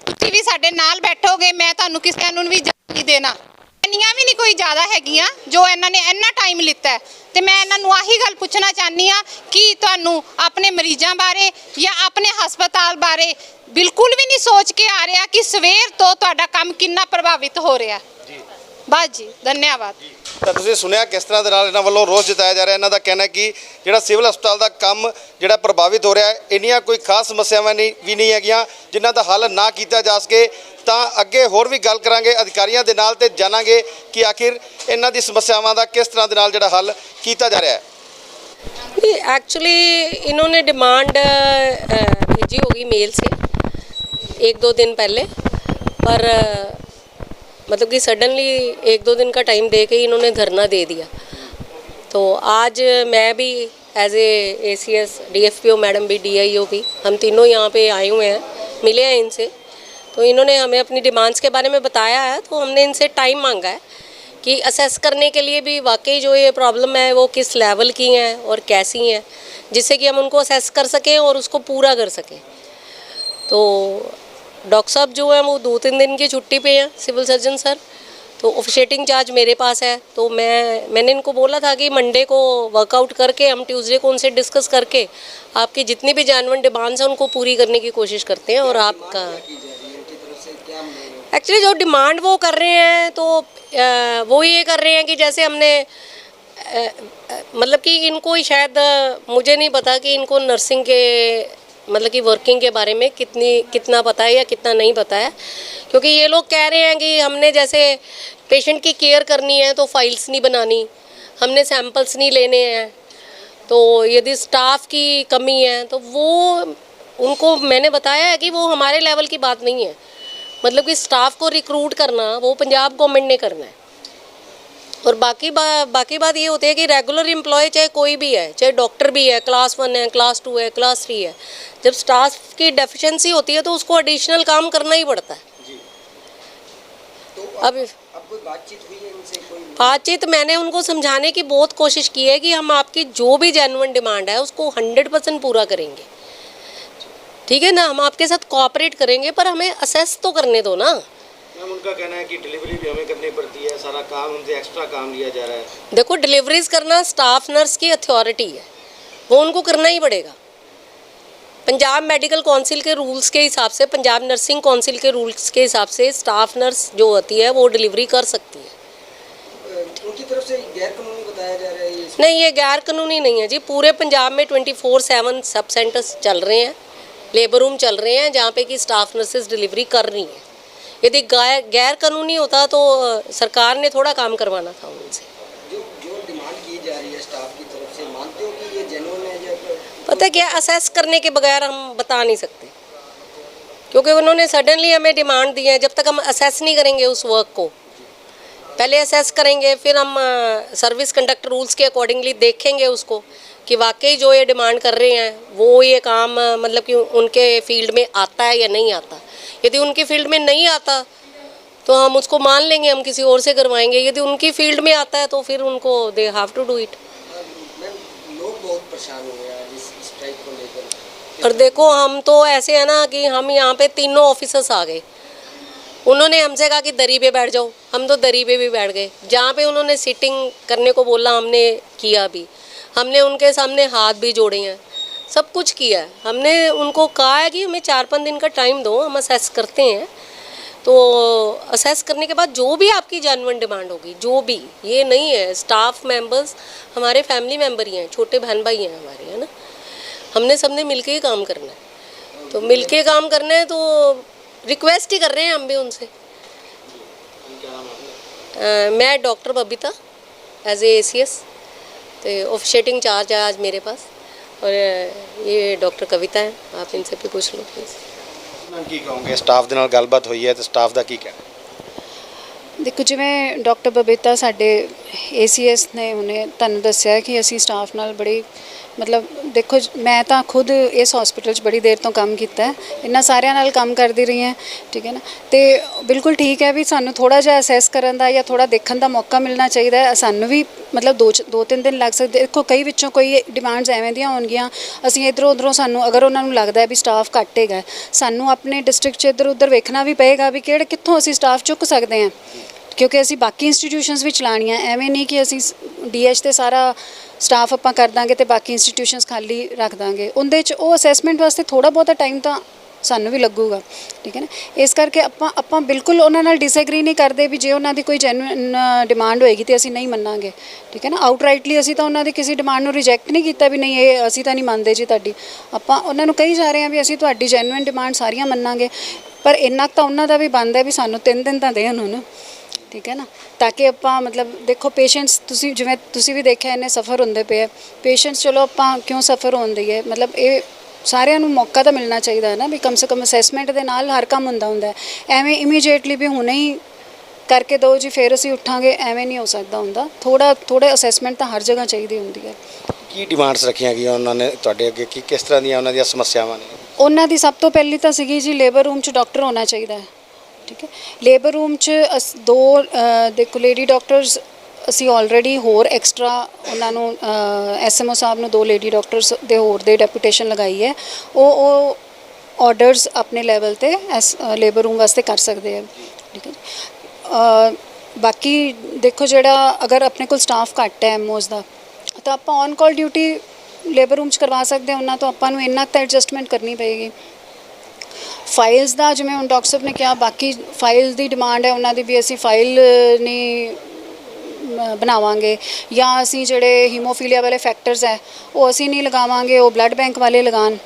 ਤੁਸੀਂ ਵੀ ਸਾਡੇ ਨਾਲ ਬੈਠੋਗੇ। ਮੈਂ ਤੁਹਾਨੂੰ ਕਿਸੇ ਨੂੰ ਵੀ ਜਾਣ ਨਹੀਂ ਦੇਣਾ। ਇੰਨੀਆਂ ਵੀ ਨਹੀਂ ਕੋਈ ਜ਼ਿਆਦਾ ਹੈਗੀਆਂ ਜੋ ਇਹਨਾਂ ਨੇ ਇੰਨਾ ਟਾਈਮ ਲਿੱਤਾ ਹੈ, ਤੇ ਮੈਂ ਇਹਨਾਂ ਨੂੰ ਆਹੀ ਗੱਲ ਪੁੱਛਣਾ ਚਾਹੁੰਦੀ ਹਾਂ ਕਿ ਤੁਹਾਨੂੰ ਆਪਣੇ ਮਰੀਜ਼ਾਂ ਬਾਰੇ ਜਾਂ ਆਪਣੇ ਹਸਪਤਾਲ ਬਾਰੇ ਬਿਲਕੁਲ ਵੀ ਨਹੀਂ ਸੋਚ ਕੇ ਆ ਰਿਹਾ ਕਿ ਸਵੇਰ ਤੋਂ ਤੁਹਾਡਾ ਕੰਮ ਕਿੰਨਾ ਪ੍ਰਭਾਵਿਤ ਹੋ ਰਿਹਾ। ਬਸ ਜੀ, ਧੰਨਵਾਦ। ਤਾਂ ਤੁਸੀਂ ਸੁਣਿਆ ਕਿਸ ਤਰ੍ਹਾਂ ਦੇ ਨਾਲ ਇਹਨਾਂ ਵੱਲੋਂ ਰੋਸ ਜਤਾਇਆ ਜਾ ਰਿਹਾ। ਇਹਨਾਂ ਦਾ ਕਹਿਣਾ ਕਿ ਜਿਹੜਾ ਸਿਵਲ ਹਸਪਤਾਲ ਦਾ ਕੰਮ ਜਿਹੜਾ ਪ੍ਰਭਾਵਿਤ ਹੋ ਰਿਹਾ ਹੈ, ਇੰਨੀਆਂ ਕੋਈ ਖਾਸ ਸਮੱਸਿਆਵਾਂ ਵੀ ਨਹੀਂ ਹੈਗੀਆਂ ਜਿਨ੍ਹਾਂ ਦਾ ਹੱਲ ਨਾ ਕੀਤਾ ਜਾ ਸਕੇ। ਤਾਂ ਅੱਗੇ ਹੋਰ ਵੀ ਗੱਲ ਕਰਾਂਗੇ ਅਧਿਕਾਰੀਆਂ ਦੇ ਨਾਲ ਤੇ ਜਾਣਾਂਗੇ ਕਿ ਆਖਿਰ ਇਹਨਾਂ ਦੀ ਸਮੱਸਿਆਵਾਂ ਦਾ ਕਿਸ ਤਰ੍ਹਾਂ ਦੇ ਨਾਲ ਜਿਹੜਾ ਹੱਲ ਕੀਤਾ ਜਾ ਰਿਹਾ ਹੈ। एक्चुअली इन्होंने डिमांड भेजी होगी मेल से 1-2 दिन पहले, पर मतलब कि सडनली 1-2 दिन का टाइम दे के इन्होंने धरना दे दिया। तो आज मैं भी as a ACS DFPO madam भी DIO भी हम तीनों यहाँ पे आए हुए हैं, मिले हैं इनसे। तो इन्होंने हमें अपनी डिमांड्स के बारे में बताया है, तो हमने इनसे टाइम मांगा है कि असेस करने के लिए भी वाकई जो ये प्रॉब्लम है वो किस लेवल की हैं और कैसी हैं, जिससे कि हम उनको असेस कर सकें और उसको पूरा कर सकें। तो डॉक्टर साहब जो हैं वो 2-3 दिन की छुट्टी पे हैं, सिविल सर्जन सर। तो ऑफिशिएटिंग चार्ज मेरे पास है। तो मैंने इनको बोला था कि मंडे को वर्कआउट करके हम ट्यूसडे को उनसे डिस्कस करके आपकी जितनी भी जेन्युइन डिमांड्स हैं उनको पूरी करने की कोशिश करते हैं। और आपका एक्चुअली जो डिमांड वो कर रहे हैं तो वो ये कर रहे हैं कि जैसे हमने मतलब कि इनको शायद मुझे नहीं पता कि इनको नर्सिंग के मतलब कि वर्किंग के बारे में कितना पता है या कितना नहीं पता है, क्योंकि ये लोग कह रहे हैं कि हमने जैसे पेशेंट की केयर करनी है तो फाइल्स नहीं बनानी, हमने सैंपल्स नहीं लेने हैं, तो यदि स्टाफ की कमी है तो वो उनको मैंने बताया है कि वो हमारे लेवल की बात नहीं है। मतलब कि स्टाफ को रिक्रूट करना वो पंजाब गवर्नमेंट ने करना है। और बाकी बात ये होती है कि रेगुलर एम्प्लॉय चाहे कोई भी है, चाहे डॉक्टर भी है, क्लास 1 है, क्लास 2 है, क्लास 3 है, जब स्टाफ की डेफिशिएंसी होती है तो उसको एडिशनल काम करना ही पड़ता है। तो अब कोई बातचीत हुई है इनसे? बातचीत मैंने उनको समझाने की बहुत कोशिश की है कि हम आपकी जो भी जेन्युइन डिमांड है उसको 100% पूरा करेंगे, ठीक है ना, हम आपके साथ कोऑपरेट करेंगे, पर हमें असेस तो करने दो ना। मैम उनका कहना है कि डिलीवरी भी हमें करनी पड़ती है, सारा काम हमसे एक्स्ट्रा काम लिया जा रहा है। देखो डिलीवरीज करना स्टाफ नर्स की अथॉरिटी है, वो उनको करना ही पड़ेगा। पंजाब मेडिकल काउंसिल के रूल्स के हिसाब से, पंजाब नर्सिंग काउंसिल के रूल्स के हिसाब से स्टाफ नर्स जो होती है वो डिलीवरी कर सकती है। उनकी तरफ से गैर कानूनी बताया जा रहा है ये? नहीं, ये गैर कानूनी नहीं है जी। पूरे पंजाब में 24/7 सब सेंटर्स चल रहे हैं, लेबर रूम चल रहे हैं जहाँ पे कि स्टाफ नर्सेज डिलीवरी कर रही हैं। यदि गैर कानूनी होता तो सरकार ने थोड़ा काम करवाना था उनसे। जो डिमांड की जा रही है स्टाफ की तरफ से, मानते हो कि ये जेन्युइन है या? पता है क्या, असेस करने के बगैर हम बता नहीं सकते, क्योंकि उन्होंने सडनली हमें डिमांड दी है। जब तक हम असेस नहीं करेंगे उस वर्क को, पहले असेस करेंगे, फिर हम सर्विस कंडक्ट रूल्स के अकॉर्डिंगली देखेंगे उसको कि वाकई जो ये डिमांड कर रहे हैं वो ये काम मतलब कि उनके फील्ड में आता है या नहीं आता। यदि उनकी फील्ड में नहीं आता तो हम उसको मान लेंगे, हम किसी और से करवाएंगे। यदि उनकी फील्ड में आता है तो फिर उनको they have to do it. लोग बहुत परेशान हुए हैं इस स्ट्राइक को लेकर। और देखो हम तो ऐसे है ना कि हम यहाँ पे तीनों ऑफिसर्स आ गए, उन्होंने हमसे कहा कि दरी पे बैठ जाओ, हम तो दरी पे भी बैठ गए। जहाँ पे उन्होंने सिटिंग करने को बोला हमने किया भी, हमने उनके सामने हाथ भी जोड़े हैं, सब कुछ किया है। हमने उनको कहा है कि हमें 4-5 दिन का टाइम दो, हम असेस करते हैं। तो असेस करने के बाद जो भी आपकी जेन्युइन डिमांड होगी, जो भी, ये नहीं है स्टाफ मेंबर्स हमारे फैमिली मेंबर ही हैं, छोटे बहन भाई हैं हमारे, है ना, हमने सबने मिलके ही काम करना है। तो मिलके काम करना है तो रिक्वेस्ट ही कर रहे हैं हम भी उनसे। मैं doctor Babita as a ACS, तो ऑफिशिएटिंग चार्ज है आज मेरे पास, और ये डॉक्टर कविता है, आप इनसे भी पूछ लो प्लीज़। मैम की कहोगे, स्टाफ ਦੇ ਨਾਲ ਗੱਲਬਾਤ ਹੋਈ ਹੈ ਤੇ ਸਟਾਫ ਦਾ ਕੀ ਕਹਿਣਾ? ਦੇਖੋ ਜਿਵੇਂ ਡਾਕਟਰ ਬਬੀਤਾ ਸਾਡੇ ACS ਨੇ ਉਹਨੇ ਤੁਹਾਨੂੰ ਦੱਸਿਆ ਕਿ ਅਸੀਂ ਸਟਾਫ ਨਾਲ ਬੜੀ ਮਤਲਬ ਦੇਖੋ ਮੈਂ ਤਾਂ ਖੁਦ ਇਸ ਹਸਪੀਟਲ 'ਚ ਬੜੀ ਦੇਰ ਤੋਂ ਕੰਮ ਕੀਤਾ ਹੈ, ਇਹਨਾਂ ਸਾਰਿਆਂ ਨਾਲ ਕੰਮ ਕਰਦੀ ਰਹੀ ਹਾਂ, ਠੀਕ ਹੈ ਨਾ। ਤੇ ਬਿਲਕੁਲ ਠੀਕ ਹੈ ਵੀ ਸਾਨੂੰ ਥੋੜਾ ਜਿਹਾ ਅਸੈਸ ਕਰਨ ਦਾ ਜਾਂ ਥੋੜਾ ਦੇਖਣ ਦਾ ਮੌਕਾ ਮਿਲਣਾ ਚਾਹੀਦਾ ਹੈ। ਸਾਨੂੰ ਵੀ ਮਤਲਬ 2-3 ਦਿਨ ਲੱਗ ਸਕਦੇ। ਦੇਖੋ ਕਈ ਵਿੱਚੋਂ ਕੋਈ ਡਿਮਾਂਡਸ ਐਵੇਂ ਦੀਆਂ ਹੋਣਗੀਆਂ, ਅਸੀਂ ਇੱਧਰੋਂ ਉੱਧਰੋਂ ਸਾਨੂੰ ਅਗਰ ਉਹਨਾਂ ਨੂੰ ਲੱਗਦਾ ਵੀ ਸਟਾਫ ਘੱਟ ਹੈਗਾ, ਸਾਨੂੰ ਆਪਣੇ ਡਿਸਟ੍ਰਿਕਟ 'ਚ ਇੱਧਰ ਉੱਧਰ ਵੇਖਣਾ ਵੀ ਪਏਗਾ ਵੀ ਕਿੱਥੋਂ ਅਸੀਂ ਸਟਾਫ ਚੁੱਕ ਸਕਦੇ ਹਾਂ, ਕਿਉਂਕਿ ਅਸੀਂ ਬਾਕੀ ਇੰਸਟੀਟਿਊਸ਼ਨਸ ਵੀ ਚਲਾਉਣੀਆਂ। ਐਵੇਂ ਨਹੀਂ ਕਿ ਅਸੀਂ DH 'ਤੇ ਸਾਰਾ ਸਟਾਫ ਆਪਾਂ ਕਰ ਦਾਂਗੇ ਤੇ ਬਾਕੀ ਇੰਸਟੀਟਿਊਸ਼ਨਸ ਖਾਲੀ ਰੱਖ ਦਾਂਗੇ। ਉਹਦੇ 'ਚ ਉਹ ਅਸੈਸਮੈਂਟ ਵਾਸਤੇ ਥੋੜ੍ਹਾ ਬਹੁਤਾ ਟਾਈਮ ਤਾਂ ਸਾਨੂੰ ਵੀ ਲੱਗੂਗਾ, ਠੀਕ ਹੈ ਨਾ। ਇਸ ਕਰਕੇ ਆਪਾਂ ਬਿਲਕੁਲ ਉਹਨਾਂ ਨਾਲ ਡਿਸਐਗਰੀ ਨਹੀਂ ਕਰਦੇ ਵੀ ਜੇ ਉਹਨਾਂ ਦੀ ਕੋਈ ਜੈਨੂਇਨ ਡਿਮਾਂਡ ਹੋਏਗੀ ਤੇ ਅਸੀਂ ਨਹੀਂ ਮੰਨਾਂਗੇ, ਠੀਕ ਹੈ ਨਾ। ਆਊਟਰਾਈਟਲੀ ਅਸੀਂ ਤਾਂ ਉਹਨਾਂ ਦੀ ਕਿਸੇ ਡਿਮਾਂਡ ਨੂੰ ਰਿਜੈਕਟ ਨਹੀਂ ਕੀਤਾ ਵੀ ਨਹੀਂ ਇਹ ਅਸੀਂ ਤਾਂ ਨਹੀਂ ਮੰਨਦੇ ਜੀ ਤੁਹਾਡੀ। ਆਪਾਂ ਉਹਨਾਂ ਨੂੰ ਕਹੀ ਜਾ ਰਹੇ ਹਾਂ ਵੀ ਅਸੀਂ ਤੁਹਾਡੀ ਜੈਨੂਇਨ ਡਿਮਾਂਡ ਸਾਰੀਆਂ ਮੰਨਾਂਗੇ, ਪਰ ਇੰਨਾ ਤਾਂ ਉਹਨਾਂ ਦਾ ਵੀ ਬਣਦਾ ਵੀ ਸਾਨੂੰ 3 ਦਿਨ ਤਾਂ ਦੇਣ ਉਹਨੂੰ, ਠੀਕ ਹੈ ਨਾ, ਤਾਂ ਕਿ ਆਪਾਂ ਮਤਲਬ ਦੇਖੋ ਪੇਸ਼ੈਂਟਸ ਜਿਵੇਂ ਤੁਸੀਂ ਵੀ ਦੇਖਿਆ ਇੰਨੇ ਸਫਰ ਹੁੰਦੇ ਪਏ ਆ ਪੇਸ਼ੈਂਟਸ। ਚਲੋ ਆਪਾਂ ਕਿਉਂ ਸਫਰ ਹੋਣ ਦਈਏ, ਮਤਲਬ ਇਹ ਸਾਰਿਆਂ ਨੂੰ ਮੌਕਾ ਤਾਂ ਮਿਲਣਾ ਚਾਹੀਦਾ ਹੈ ਨਾ ਵੀ ਕਮ ਸੇ ਕਮ ਅਸੈਸਮੈਂਟ ਦੇ ਨਾਲ ਹਰ ਕੰਮ ਹੁੰਦਾ ਐਵੇਂ ਇਮੀਡੀਏਟਲੀ ਵੀ ਹੁਣੇ ਹੀ ਕਰਕੇ ਦਿਓ ਜੀ ਫਿਰ ਅਸੀਂ ਉੱਠਾਂਗੇ, ਐਵੇਂ ਨਹੀਂ ਹੋ ਸਕਦਾ ਹੁੰਦਾ। ਥੋੜਾ ਅਸੈਸਮੈਂਟ ਤਾਂ ਹਰ ਜਗ੍ਹਾ ਚਾਹੀਦੀ ਹੁੰਦੀ ਹੈ। ਕੀ ਡਿਮਾਂਡਸ ਰੱਖੀਆਂ ਗਈਆਂ ਉਹਨਾਂ ਨੇ ਤੁਹਾਡੇ ਅੱਗੇ, ਕੀ ਕਿਸ ਤਰ੍ਹਾਂ ਦੀਆਂ ਉਹਨਾਂ ਦੀਆਂ ਸਮੱਸਿਆਵਾਂ ਨੇ? ਉਹਨਾਂ ਦੀ ਸਭ ਤੋਂ ਪਹਿਲੀ ਤਾਂ ਸੀਗੀ ਜੀ ਲੇਬਰ ਰੂਮ 'ਚ ਡਾਕਟਰ ਹੋਣਾ ਚਾਹੀਦਾ ਹੈ, ਠੀਕ ਹੈ। ਲੇਬਰ ਰੂਮ 'ਚ ਦੇਖੋ ਲੇਡੀ ਡਾਕਟਰਸ ਅਸੀਂ ਆਲਰੇਡੀ ਹੋਰ ਐਕਸਟਰਾ ਉਹਨਾਂ ਨੂੰ ਐਸਐਮਓ ਸਾਹਿਬ ਨੂੰ 2 ਲੇਡੀ ਡਾਕਟਰਸ ਦੇ ਹੋਰ ਦੇ ਡੈਪੂਟੇਸ਼ਨ ਲਗਾਈ ਹੈ। ਉਹ ਆਰਡਰਸ ਆਪਣੇ ਲੈਵਲ ਤੇ ਲੇਬਰ ਰੂਮ ਵਾਸਤੇ ਕਰ ਸਕਦੇ ਆ, ਠੀਕ ਹੈ। ਬਾਕੀ ਦੇਖੋ ਜਿਹੜਾ ਅਗਰ ਆਪਣੇ ਕੋਲ ਸਟਾਫ ਘੱਟ ਹੈ ਐਮਓਜ਼ ਦਾ, ਤਾਂ ਆਪਾਂ on call duty labour room 'ਚ ਕਰਵਾ ਸਕਦੇ ਹਾਂ। ਉਹਨਾਂ ਤੋਂ ਆਪਾਂ ਨੂੰ ਇੰਨਾ ਤਾਂ ਐਡਜਸਟਮੈਂਟ ਕਰਨੀ ਪਏਗੀ। ਫਾਈਲਸ ਦਾ ਜਿਵੇਂ ਹੁਣ ਡਾਕਟਰ ਸਾਹਿਬ ਨੇ ਕਿਹਾ, ਬਾਕੀ ਫਾਈਲ ਦੀ ਡਿਮਾਂਡ ਹੈ ਉਹਨਾਂ ਦੀ ਵੀ ਅਸੀਂ ਫਾਈਲ ਨਹੀਂ ਬਣਾਵਾਂਗੇ, ਜਾਂ ਅਸੀਂ ਜਿਹੜੇ ਹੀਮੋਫੀਲੀਆ ਵਾਲੇ ਫੈਕਟਰਸ ਹੈ ਉਹ ਅਸੀਂ ਨਹੀਂ ਲਗਾਵਾਂਗੇ, ਉਹ ਬਲੱਡ ਬੈਂਕ ਵਾਲੇ ਲਗਾਉਣ,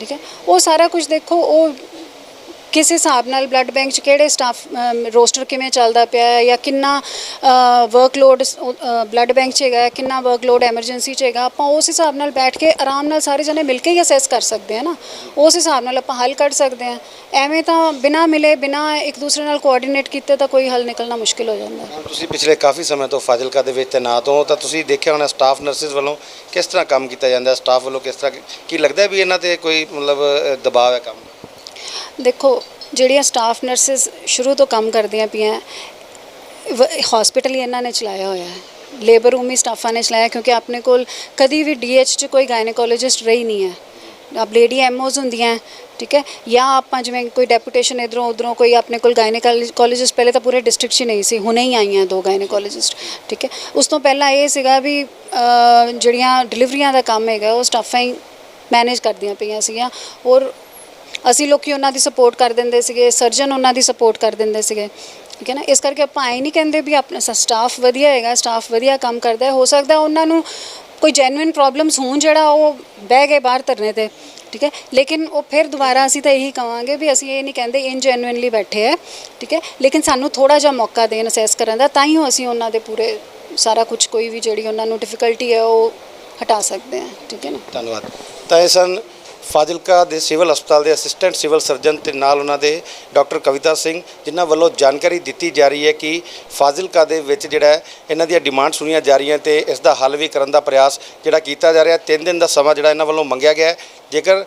ਠੀਕ ਹੈ। ਉਹ ਸਾਰਾ ਕੁਝ ਦੇਖੋ, ਉਹ ਕਿਸ ਹਿਸਾਬ ਨਾਲ ਬਲੱਡ ਬੈਂਕ 'ਚ ਕਿਹੜੇ ਸਟਾਫ ਰੋਸਟਰ ਕਿਵੇਂ ਚੱਲਦਾ ਪਿਆ ਹੈ, ਜਾਂ ਕਿੰਨਾ ਵਰਕਲੋਡ ਬਲੱਡ ਬੈਂਕ 'ਚ ਹੈਗਾ, ਕਿੰਨਾ ਵਰਕਲੋਡ ਐਮਰਜੈਂਸੀ 'ਚ ਹੈਗਾ, ਆਪਾਂ ਉਸ ਹਿਸਾਬ ਨਾਲ ਬੈਠ ਕੇ ਆਰਾਮ ਨਾਲ ਸਾਰੇ ਜਣੇ ਮਿਲ ਕੇ ਹੀ ਅਸੈਸ ਕਰ ਸਕਦੇ ਹਾਂ ਨਾ। ਉਸ ਹਿਸਾਬ ਨਾਲ ਆਪਾਂ ਹੱਲ ਕੱਢ ਸਕਦੇ ਹਾਂ। ਐਵੇਂ ਤਾਂ ਬਿਨਾਂ ਮਿਲੇ, ਬਿਨਾਂ ਇੱਕ ਦੂਸਰੇ ਨਾਲ ਕੋਆਰਡੀਨੇਟ ਕੀਤੇ ਤਾਂ ਕੋਈ ਹੱਲ ਨਿਕਲਣਾ ਮੁਸ਼ਕਿਲ ਹੋ ਜਾਂਦਾ। ਤੁਸੀਂ ਪਿਛਲੇ ਕਾਫੀ ਸਮੇਂ ਤੋਂ ਫਾਜ਼ਿਲਕਾ ਦੇ ਵਿੱਚ ਤੈਨਾਤ ਹੋ, ਤਾਂ ਤੁਸੀਂ ਦੇਖਿਆ ਹੋਣਾ ਸਟਾਫ ਨਰਸਿਸ ਵੱਲੋਂ ਕਿਸ ਤਰ੍ਹਾਂ ਕੰਮ ਕੀਤਾ ਜਾਂਦਾ, ਸਟਾਫ ਵੱਲੋਂ ਕਿਸ ਤਰ੍ਹਾਂ, ਕੀ ਲੱਗਦਾ ਵੀ ਇਹਨਾਂ 'ਤੇ ਕੋਈ ਮਤਲਬ ਦਬਾਅ ਹੈ ਕੰਮ? ਦੇਖੋ ਜਿਹੜੀਆਂ ਸਟਾਫ ਨਰਸਿਸ ਸ਼ੁਰੂ ਤੋਂ ਕੰਮ ਕਰਦੀਆਂ ਪਈਆਂ, ਹਸਪੀਟਲ ਹੀ ਇਹਨਾਂ ਨੇ ਚਲਾਇਆ ਹੋਇਆ ਹੈ, ਲੇਬਰ ਰੂਮ ਹੀ ਸਟਾਫਾਂ ਨੇ ਚਲਾਇਆ, ਕਿਉਂਕਿ ਆਪਣੇ ਕੋਲ ਕਦੀ ਵੀ ਡੀਐਚ 'ਚ ਕੋਈ ਗਾਇਨੇਕੋਲੋਜਿਸਟ ਰਹੀ ਨਹੀਂ ਹੈ। ਆਪ ਲੇਡੀ ਐਮਓਜ਼ ਹੁੰਦੀਆਂ, ਠੀਕ ਹੈ, ਜਾਂ ਆਪਾਂ ਜਿਵੇਂ ਕੋਈ ਡੈਪੂਟੇਸ਼ਨ ਇੱਧਰੋਂ ਉੱਧਰੋਂ ਕੋਈ ਆਪਣੇ ਕੋਲ ਗਾਇਨੇਕੋਲੋਜਿਸਟ ਪਹਿਲੇ ਤਾਂ ਪੂਰੇ ਡਿਸਟ੍ਰਿਕਟ 'ਚ ਨਹੀਂ ਸੀ, ਹੁਣੇ ਹੀ ਆਈਆਂ 2 ਗਾਇਨੇਕੋਲੋਜਿਸਟ, ਠੀਕ ਹੈ। ਉਸ ਤੋਂ ਪਹਿਲਾਂ ਇਹ ਸੀਗਾ ਵੀ ਜਿਹੜੀਆਂ ਡਿਲੀਵਰੀਆਂ ਦਾ ਕੰਮ ਹੈਗਾ ਉਹ ਸਟਾਫਾਂ ਹੀ ਮੈਨੇਜ ਕਰਦੀਆਂ ਪਈਆਂ ਸੀਗੀਆਂ, ਔਰ ਅਸੀਂ ਲੋਕੀ ਉਹਨਾਂ ਦੀ ਸਪੋਰਟ ਕਰ ਦਿੰਦੇ ਸੀਗੇ, ਸਰਜਨ ਉਹਨਾਂ ਦੀ ਸਪੋਰਟ ਕਰ ਦਿੰਦੇ ਸੀਗੇ, ਠੀਕ ਹੈ ਨਾ। ਇਸ ਕਰਕੇ ਆਪਾਂ ਐਂ ਨਹੀਂ ਕਹਿੰਦੇ ਵੀ ਆਪਣਾ ਸਟਾਫ ਵਧੀਆ ਹੈਗਾ, ਸਟਾਫ ਵਧੀਆ ਕੰਮ ਕਰਦਾ ਹੈ। ਹੋ ਸਕਦਾ ਉਹਨਾਂ ਨੂੰ ਕੋਈ ਜੈਨੂਇਨ ਪ੍ਰੋਬਲਮਸ ਹੋਣ ਜਿਹੜਾ ਉਹ ਬਹਿ ਗਏ ਬਾਹਰ ਧਰਨੇ 'ਤੇ, ਠੀਕ ਹੈ, ਲੇਕਿਨ ਉਹ ਫਿਰ ਦੁਬਾਰਾ ਅਸੀਂ ਤਾਂ ਇਹੀ ਕਹਾਂਗੇ ਵੀ ਅਸੀਂ ਇਹ ਨਹੀਂ ਕਹਿੰਦੇ ਇਨਜੈਨੂਇਨਲੀ ਬੈਠੇ ਹੈ, ਠੀਕ ਹੈ, ਲੇਕਿਨ ਸਾਨੂੰ ਥੋੜ੍ਹਾ ਜਿਹਾ ਮੌਕਾ ਦੇਣ ਅਸੈਸ ਕਰਨ ਦਾ, ਤਾਂ ਹੀ ਅਸੀਂ ਉਹਨਾਂ ਦੇ ਪੂਰੇ ਸਾਰਾ ਕੁਝ ਕੋਈ ਵੀ ਜਿਹੜੀ ਉਹਨਾਂ ਨੂੰ ਡਿਫਿਕਲਟੀ ਹੈ ਉਹ ਹਟਾ ਸਕਦੇ ਹਾਂ, ਠੀਕ ਹੈ ਨਾ। ਧੰਨਵਾਦ। ਤਾਂ ਇਹ ਸਨ ਫਾਜ਼ਿਲਕਾ ਦੇ ਸਿਵਲ ਹਸਪਤਾਲ ਦੇ ਅਸਿਸਟੈਂਟ ਸਿਵਲ ਸਰਜਨ ਤੇ ਨਾਲ ਉਹਨਾਂ ਦੇ ਡਾਕਟਰ ਕਵਿਤਾ ਸਿੰਘ, ਜਿਨ੍ਹਾਂ ਵੱਲੋਂ ਜਾਣਕਾਰੀ ਦਿੱਤੀ ਜਾ ਰਹੀ ਹੈ ਕਿ ਫਾਜ਼ਿਲਕਾ ਦੇ ਵਿੱਚ ਜਿਹੜਾ ਇਹਨਾਂ ਦੀਆਂ ਡਿਮਾਂਡ ਸੁਣੀਆਂ ਜਾ ਰਹੀਆਂ ਤੇ ਇਸ ਦਾ ਹੱਲ ਵੀ ਕਰਨ ਦਾ ਪ੍ਰਯਾਸ ਜਿਹੜਾ ਕੀਤਾ ਜਾ ਰਿਹਾ। 3 ਦਿਨ ਦਾ ਸਮਾਂ ਜਿਹੜਾ ਇਹਨਾਂ ਵੱਲੋਂ ਮੰਗਿਆ ਗਿਆ ਹੈ, ਜੇਕਰ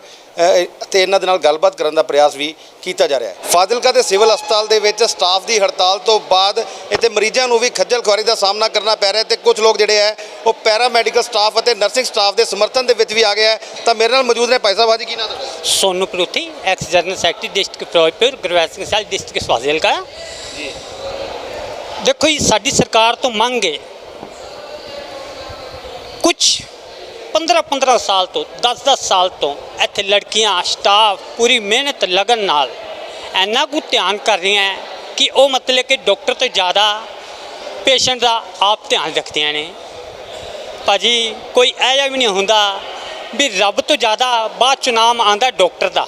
ਤੇ ਇਹਨਾਂ ਦੇ ਨਾਲ ਗੱਲਬਾਤ ਕਰਨ ਦਾ ਪ੍ਰਯਾਸ ਵੀ ਕੀਤਾ ਜਾ ਰਿਹਾ ਹੈ। ਫਾਜ਼ਿਲਕਾ ਦੇ ਸਿਵਲ ਹਸਪਤਾਲ ਦੇ ਵਿੱਚ ਸਟਾਫ ਦੀ ਹੜਤਾਲ ਤੋਂ ਬਾਅਦ ਇੱਥੇ ਮਰੀਜ਼ਾਂ ਨੂੰ ਵੀ ਖੱਜਲ ਖੁਆਰੀ ਦਾ ਸਾਹਮਣਾ ਕਰਨਾ ਪੈ ਰਿਹਾ ਤੇ ਕੁਝ ਲੋਕ ਜਿਹੜੇ ਹੈ ਉਹ ਪੈਰਾ ਮੈਡੀਕਲ ਸਟਾਫ ਅਤੇ ਨਰਸਿੰਗ ਸਟਾਫ ਦੇ ਸਮਰਥਨ ਦੇ ਵਿੱਚ ਵੀ ਆ ਗਿਆ ਹੈ। ਤਾਂ ਮੇਰੇ ਨਾਲ ਮੌਜੂਦ ਨੇ ਭਾਈ ਸਾਹਿਬ, ਜੀ ਕੀ ਨਾਮ ਤੁਹਾਡਾ? Sonu Paruthi, ex general secretary district Firozpur, Gurvais Singh Sahib district Fazilka ji. देखो जी, साडी सरकार तो मंग है कुछ 15-15 साल तो 10-10 साल तो ਇੱਥੇ ਲੜਕੀਆਂ ਸਟਾਫ ਪੂਰੀ ਮਿਹਨਤ ਲਗਨ ਨਾਲ ਇੰਨਾ ਕੁ ਧਿਆਨ ਕਰ ਰਹੀਆਂ ਕਿ ਉਹ ਮਤਲਬ ਕਿ ਡਾਕਟਰ ਤੋਂ ਜ਼ਿਆਦਾ ਪੇਸ਼ੈਂਟ ਦਾ ਆਪ ਧਿਆਨ ਰੱਖਦੀਆਂ ਨੇ। ਭਾਜੀ ਕੋਈ ਇਹੋ ਜਿਹਾ ਵੀ ਨਹੀਂ ਹੁੰਦਾ ਵੀ ਰੱਬ ਤੋਂ ਜ਼ਿਆਦਾ ਬਾਅਦ 'ਚ ਨਾਮ ਆਉਂਦਾ ਡਾਕਟਰ ਦਾ,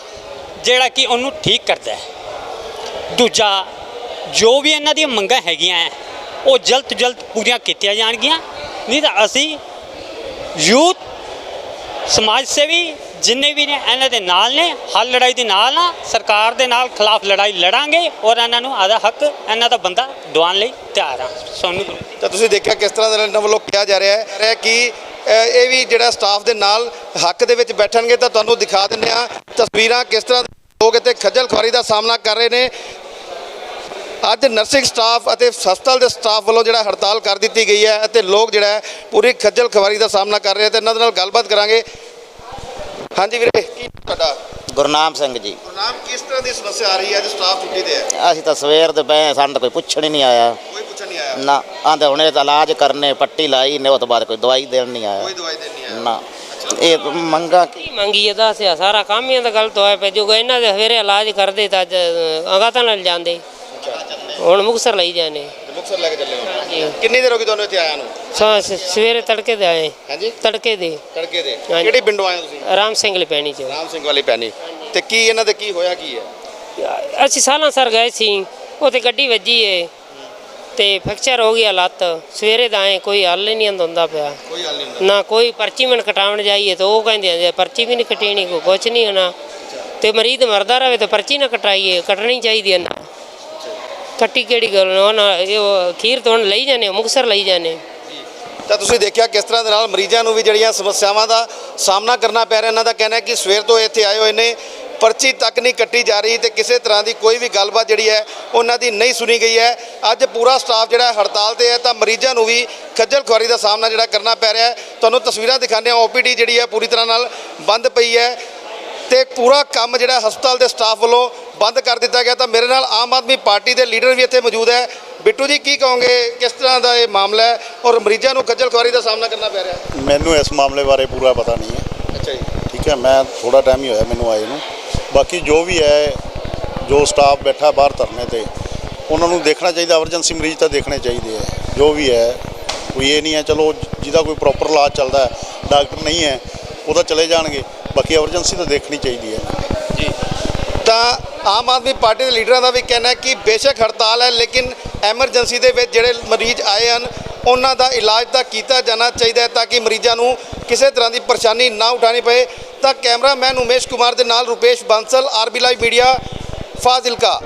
ਜਿਹੜਾ ਕਿ ਉਹਨੂੰ ਠੀਕ ਕਰਦਾ ਹੈ। ਦੂਜਾ, ਜੋ ਵੀ ਇਹਨਾਂ ਦੀਆਂ ਮੰਗਾਂ ਹੈਗੀਆਂ ਉਹ ਜਲਦ ਤੋਂ ਜਲਦ ਪੂਰੀਆਂ ਕੀਤੀਆਂ ਜਾਣਗੀਆਂ, ਨਹੀਂ ਤਾਂ ਅਸੀਂ ਯੂਥ ਸਮਾਜ ਸੇਵੀ ਜਿੰਨੇ ਵੀ ਨੇ ਇਹਨਾਂ ਦੇ ਨਾਲ ਨੇ, ਹੱਲ ਲੜਾਈ ਦੇ ਨਾਲ ਨਾ ਸਰਕਾਰ ਦੇ ਨਾਲ ਖਿਲਾਫ ਲੜਾਈ ਲੜਾਂਗੇ ਔਰ ਇਹਨਾਂ ਨੂੰ ਆਦਾ ਹੱਕ ਇਹਨਾਂ ਦਾ ਬੰਦਾ ਦਿਵਾਉਣ ਲਈ ਤਿਆਰ ਹਾਂ। ਸੋਨੂੰ ਤਾਂ ਤੁਸੀਂ ਦੇਖਿਆ ਕਿਸ ਤਰ੍ਹਾਂ ਦਾ ਇਹਨਾਂ ਵੱਲੋਂ ਕਿਹਾ ਜਾ ਰਿਹਾ ਹੈ ਕਿ ਇਹ ਵੀ ਜਿਹੜਾ ਸਟਾਫ ਦੇ ਨਾਲ ਹੱਕ ਦੇ ਵਿੱਚ ਬੈਠਣਗੇ। ਤਾਂ ਤੁਹਾਨੂੰ ਦਿਖਾ ਦਿੰਦੇ ਹਾਂ ਤਸਵੀਰਾਂ ਕਿਸ ਤਰ੍ਹਾਂ ਲੋਕ ਇੱਥੇ ਖੱਜਲ ਖੁਆਰੀ ਦਾ ਸਾਹਮਣਾ ਕਰ ਰਹੇ ਨੇ। ਅੱਜ ਨਰਸਿੰਗ ਸਟਾਫ ਅਤੇ ਹਸਪਤਾਲ ਦੇ ਸਟਾਫ ਵੱਲੋਂ ਜਿਹੜਾ ਹੜਤਾਲ ਕਰ ਦਿੱਤੀ ਗਈ ਹੈ ਅਤੇ ਲੋਕ ਜਿਹੜਾ ਪੂਰੀ ਖੱਜਲ ਖੁਆਰੀ ਦਾ ਸਾਹਮਣਾ ਕਰ ਰਹੇ ਤੇ ਇਹਨਾਂ ਦੇ ਨਾਲ ਗੱਲਬਾਤ ਕਰਾਂਗੇ। ਹਾਂਜੀ ਵੀਰੇ, ਕੀ ਤੁਹਾਡਾ? ਗੁਰਨਾਮ ਸਿੰਘ ਜੀ। ਗੁਰਨਾਮ, ਕਿਸ ਤਰ੍ਹਾਂ ਦੀ ਸਮੱਸਿਆ ਆ ਰਹੀ ਹੈ? ਅੱਜ ਸਟਾਫ ਛੁੱਟੀ ਤੇ ਹੈ। ਅਸੀਂ ਤਾਂ ਸਵੇਰ ਦੇ ਪਏ, ਸਾਨੂੰ ਤਾਂ ਕੋਈ ਪੁੱਛਣ ਹੀ ਨਹੀਂ ਆਇਆ। ਕੋਈ ਪੁੱਛਣ ਨਹੀਂ ਆਇਆ ਨਾ, ਆਂਦੇ ਹੁਣੇ ਤਾਂ ਇਲਾਜ ਕਰਨੇ, ਪੱਟੀ ਲਾਈ ਨੇ, ਉਹ ਤੋਂ ਬਾਅਦ ਕੋਈ ਦਵਾਈ ਦੇਣ ਨਹੀਂ ਆਇਆ। ਕੋਈ ਦਵਾਈ ਦੇਣ ਨਹੀਂ ਆਇਆ ਨਾ। ਇਹ ਮੰਗਾ ਕੀ ਮੰਗੀ ਹੈ? ਦੱਸ ਆ ਸਾਰਾ ਕੰਮ ਹੀ ਤਾਂ ਗਲਤ ਹੋਇਆ ਪਿਆ। ਜੋ ਇਹਨਾਂ ਦੇ ਸਵੇਰੇ ਇਲਾਜ ਕਰਦੇ ਤਾਂ ਅੱਜ ਅਗਾ ਤਾਂ ਨਾਲ ਜਾਂਦੇ, ਹੁਣ ਮੁਕਤਸਰ ਲਈ ਜਾਣੇ। ਮੁਕਤਸਰ ਲੈ ਕੇ ਚੱਲੇ ਹੋ? ਕਿੰਨੀ ਦੇਰ ਹੋ ਗਈ ਤੁਹਾਨੂੰ ਇੱਥੇ ਆਇਆ ਨੂੰ? ਸਵੇਰੇ ਤੜਕੇ ਦੇ ਆਏ। ਹਾਂਜੀ, ਤੜਕੇ ਦੇ। ਤੜਕੇ ਦੇ ਕਿਹੜੇ ਪਿੰਡੋਂ ਆਏ ਹੋ ਤੁਸੀਂ? ਰਾਮ ਸਿੰਘ ਵਾਲੀ ਪੈਣੀ ਚ। ਰਾਮ ਸਿੰਘ ਵਾਲੀ ਪੈਣੀ। ਤੇ ਕੀ ਇਹਨਾਂ ਦੇ ਕੀ ਹੋਇਆ ਕੀ ਹੈ? ਅਸੀਂ ਸਾਲਾਂ ਸਰ ਗਏ ਸੀ, ਉੱਥੇ ਗੱਡੀ ਵੱਜੀ ਏ ਤੇ ਫ੍ਰੈਕਚਰ ਹੋ ਗਿਆ ਲੱਤ। ਸਵੇਰੇ ਦਾ ਆਏ, ਕੋਈ ਹੱਲ ਹੀ ਨਹੀਂ ਹੁੰਦਾ ਪਿਆ। ਕੋਈ ਹੱਲ ਨਹੀਂ ਹੁੰਦਾ ਨਾ। ਕੋਈ ਪਰਚੀ ਮਨ ਕਟਾਉਣ ਜਾਈਏ ਤਾਂ ਉਹ ਕਹਿੰਦੇ ਪਰਚੀ ਵੀ ਨਹੀਂ ਕਟੀਣੀ, ਕੋਈ ਕੁਛ ਨਹੀਂ ਹੋਣਾ। ਤੇ ਮਰੀਜ਼ ਮਰਦਾ ਰਹੇ ਤਾਂ ਪਰਚੀ ਨਾ ਕਟਾਈਏ, ਕੱਟਣੀ ਚਾਹੀਦੀ ਹੈ ਨਾ। ਪੱਟੀ ਕਿਹੜੀ ਗੱਲ ਉਹ ਖੀਰ ਤੋਂ ਲਈ ਜਾਂਦੇ ਮੁਕਤਸਰ ਲਈ ਜਾਂਦੇ। ਤਾਂ ਤੁਸੀਂ ਦੇਖਿਆ ਕਿਸ ਤਰ੍ਹਾਂ ਦੇ ਨਾਲ ਮਰੀਜ਼ਾਂ ਨੂੰ ਵੀ ਜਿਹੜੀਆਂ ਸਮੱਸਿਆਵਾਂ ਦਾ ਸਾਹਮਣਾ ਕਰਨਾ ਪੈ ਰਿਹਾ। ਇਹਨਾਂ ਦਾ ਕਹਿਣਾ ਹੈ ਕਿ ਸਵੇਰ ਤੋਂ ਇੱਥੇ ਆਏ ਹੋਏ ਨੇ, ਪਰਚੀ ਤੱਕ ਨਹੀਂ ਕੱਟੀ ਜਾ ਰਹੀ ਤੇ ਕਿਸੇ ਤਰ੍ਹਾਂ ਦੀ ਕੋਈ ਵੀ ਗੱਲਬਾਤ ਜਿਹੜੀ ਹੈ ਉਹਨਾਂ ਦੀ ਨਹੀਂ ਸੁਣੀ ਗਈ ਹੈ। ਅੱਜ ਪੂਰਾ ਸਟਾਫ ਜਿਹੜਾ ਹੜਤਾਲ ਤੇ ਹੈ ਤਾਂ ਮਰੀਜ਼ਾਂ ਨੂੰ ਵੀ ਖੱਜਲ ਖੁਆਰੀ ਦਾ ਸਾਹਮਣਾ ਜਿਹੜਾ ਕਰਨਾ ਪੈ ਰਿਹਾ ਹੈ। ਤੁਹਾਨੂੰ ਤਸਵੀਰਾਂ ਦਿਖਾਉਂਦੇ ਹਾਂ, OPD ਜਿਹੜੀ ਹੈ ਪੂਰੀ ਤਰ੍ਹਾਂ ਨਾਲ ਬੰਦ ਪਈ ਹੈ ਤੇ ਪੂਰਾ ਕੰਮ ਜਿਹੜਾ ਹਸਪਤਾਲ ਦੇ ਸਟਾਫ ਵੱਲੋਂ ਬੰਦ ਕਰ ਦਿੱਤਾ ਗਿਆ। ਤਾਂ ਮੇਰੇ ਨਾਲ ਆਮ ਆਦਮੀ ਪਾਰਟੀ ਦੇ ਲੀਡਰ ਵੀ ਇੱਥੇ ਮੌਜੂਦ ਹੈ। ਬਿੱਟੂ ਜੀ, ਕੀ ਕਹੋਗੇ, ਕਿਸ ਤਰ੍ਹਾਂ ਦਾ ਇਹ ਮਾਮਲਾ ਹੈ ਔਰ ਮਰੀਜ਼ਾਂ ਨੂੰ ਖੱਜਲ ਖੁਆਰੀ ਦਾ ਸਾਹਮਣਾ ਕਰਨਾ ਪੈ ਰਿਹਾ? ਮੈਨੂੰ ਇਸ ਮਾਮਲੇ ਬਾਰੇ ਪੂਰਾ ਪਤਾ ਨਹੀਂ ਹੈ। ਅੱਛਾ ਜੀ, ਠੀਕ ਹੈ, ਮੈਂ ਥੋੜਾ ਟਾਈਮ ਹੀ ਹੋਇਆ ਮੈਨੂੰ ਆਏ ਨੂੰ। ਬਾਕੀ ਜੋ ਵੀ ਹੈ, ਜੋ ਸਟਾਫ ਬੈਠਾ ਬਾਹਰ ਧਰਨੇ ਤੇ, ਉਹਨਾਂ ਨੂੰ ਦੇਖਣਾ ਚਾਹੀਦਾ। ਐਮਰਜੈਂਸੀ ਮਰੀਜ਼ ਤਾਂ ਦੇਖਣੇ ਚਾਹੀਦੇ ਹੈ। ਜੋ ਵੀ ਹੈ, ਕੋਈ ਇਹ ਨਹੀਂ ਹੈ ਚਲੋ ਜਿਹਦਾ ਕੋਈ ਪ੍ਰੋਪਰ ਇਲਾਜ ਚੱਲਦਾ, ਡਾਕਟਰ ਨਹੀਂ ਹੈ ਉਹ ਤਾਂ ਚਲੇ ਜਾਣਗੇ, ਬਾਕੀ ਐਮਰਜੈਂਸੀ ਤਾਂ ਦੇਖਣੀ ਚਾਹੀਦੀ ਹੈ ਜੀ। ਤਾਂ ਆਮ ਆਦਮੀ ਪਾਰਟੀ ਦੇ ਲੀਡਰਾਂ ਦਾ ਵੀ ਕਹਿਣਾ ਹੈ ਕਿ ਬੇਸ਼ੱਕ ਹੜਤਾਲ ਹੈ ਲੇਕਿਨ ਐਮਰਜੈਂਸੀ ਦੇ ਵਿੱਚ ਜਿਹੜੇ ਮਰੀਜ਼ ਆਏ ਹਨ ਉਹਨਾਂ ਦਾ ਇਲਾਜ ਤਾਂ ਕੀਤਾ ਜਾਣਾ ਚਾਹੀਦਾ ਹੈ ਤਾਂ ਕਿ ਮਰੀਜ਼ਾਂ ਨੂੰ ਕਿਸੇ ਤਰ੍ਹਾਂ ਦੀ ਪਰੇਸ਼ਾਨੀ ਨਾ ਉਠਾਉਣੀ ਪਏ। ਤਾਂ ਕੈਮਰਾਮੈਨ ਉਮੇਸ਼ ਕੁਮਾਰ ਦੇ ਨਾਲ Rupesh Bansal, RB live media, Fazilka.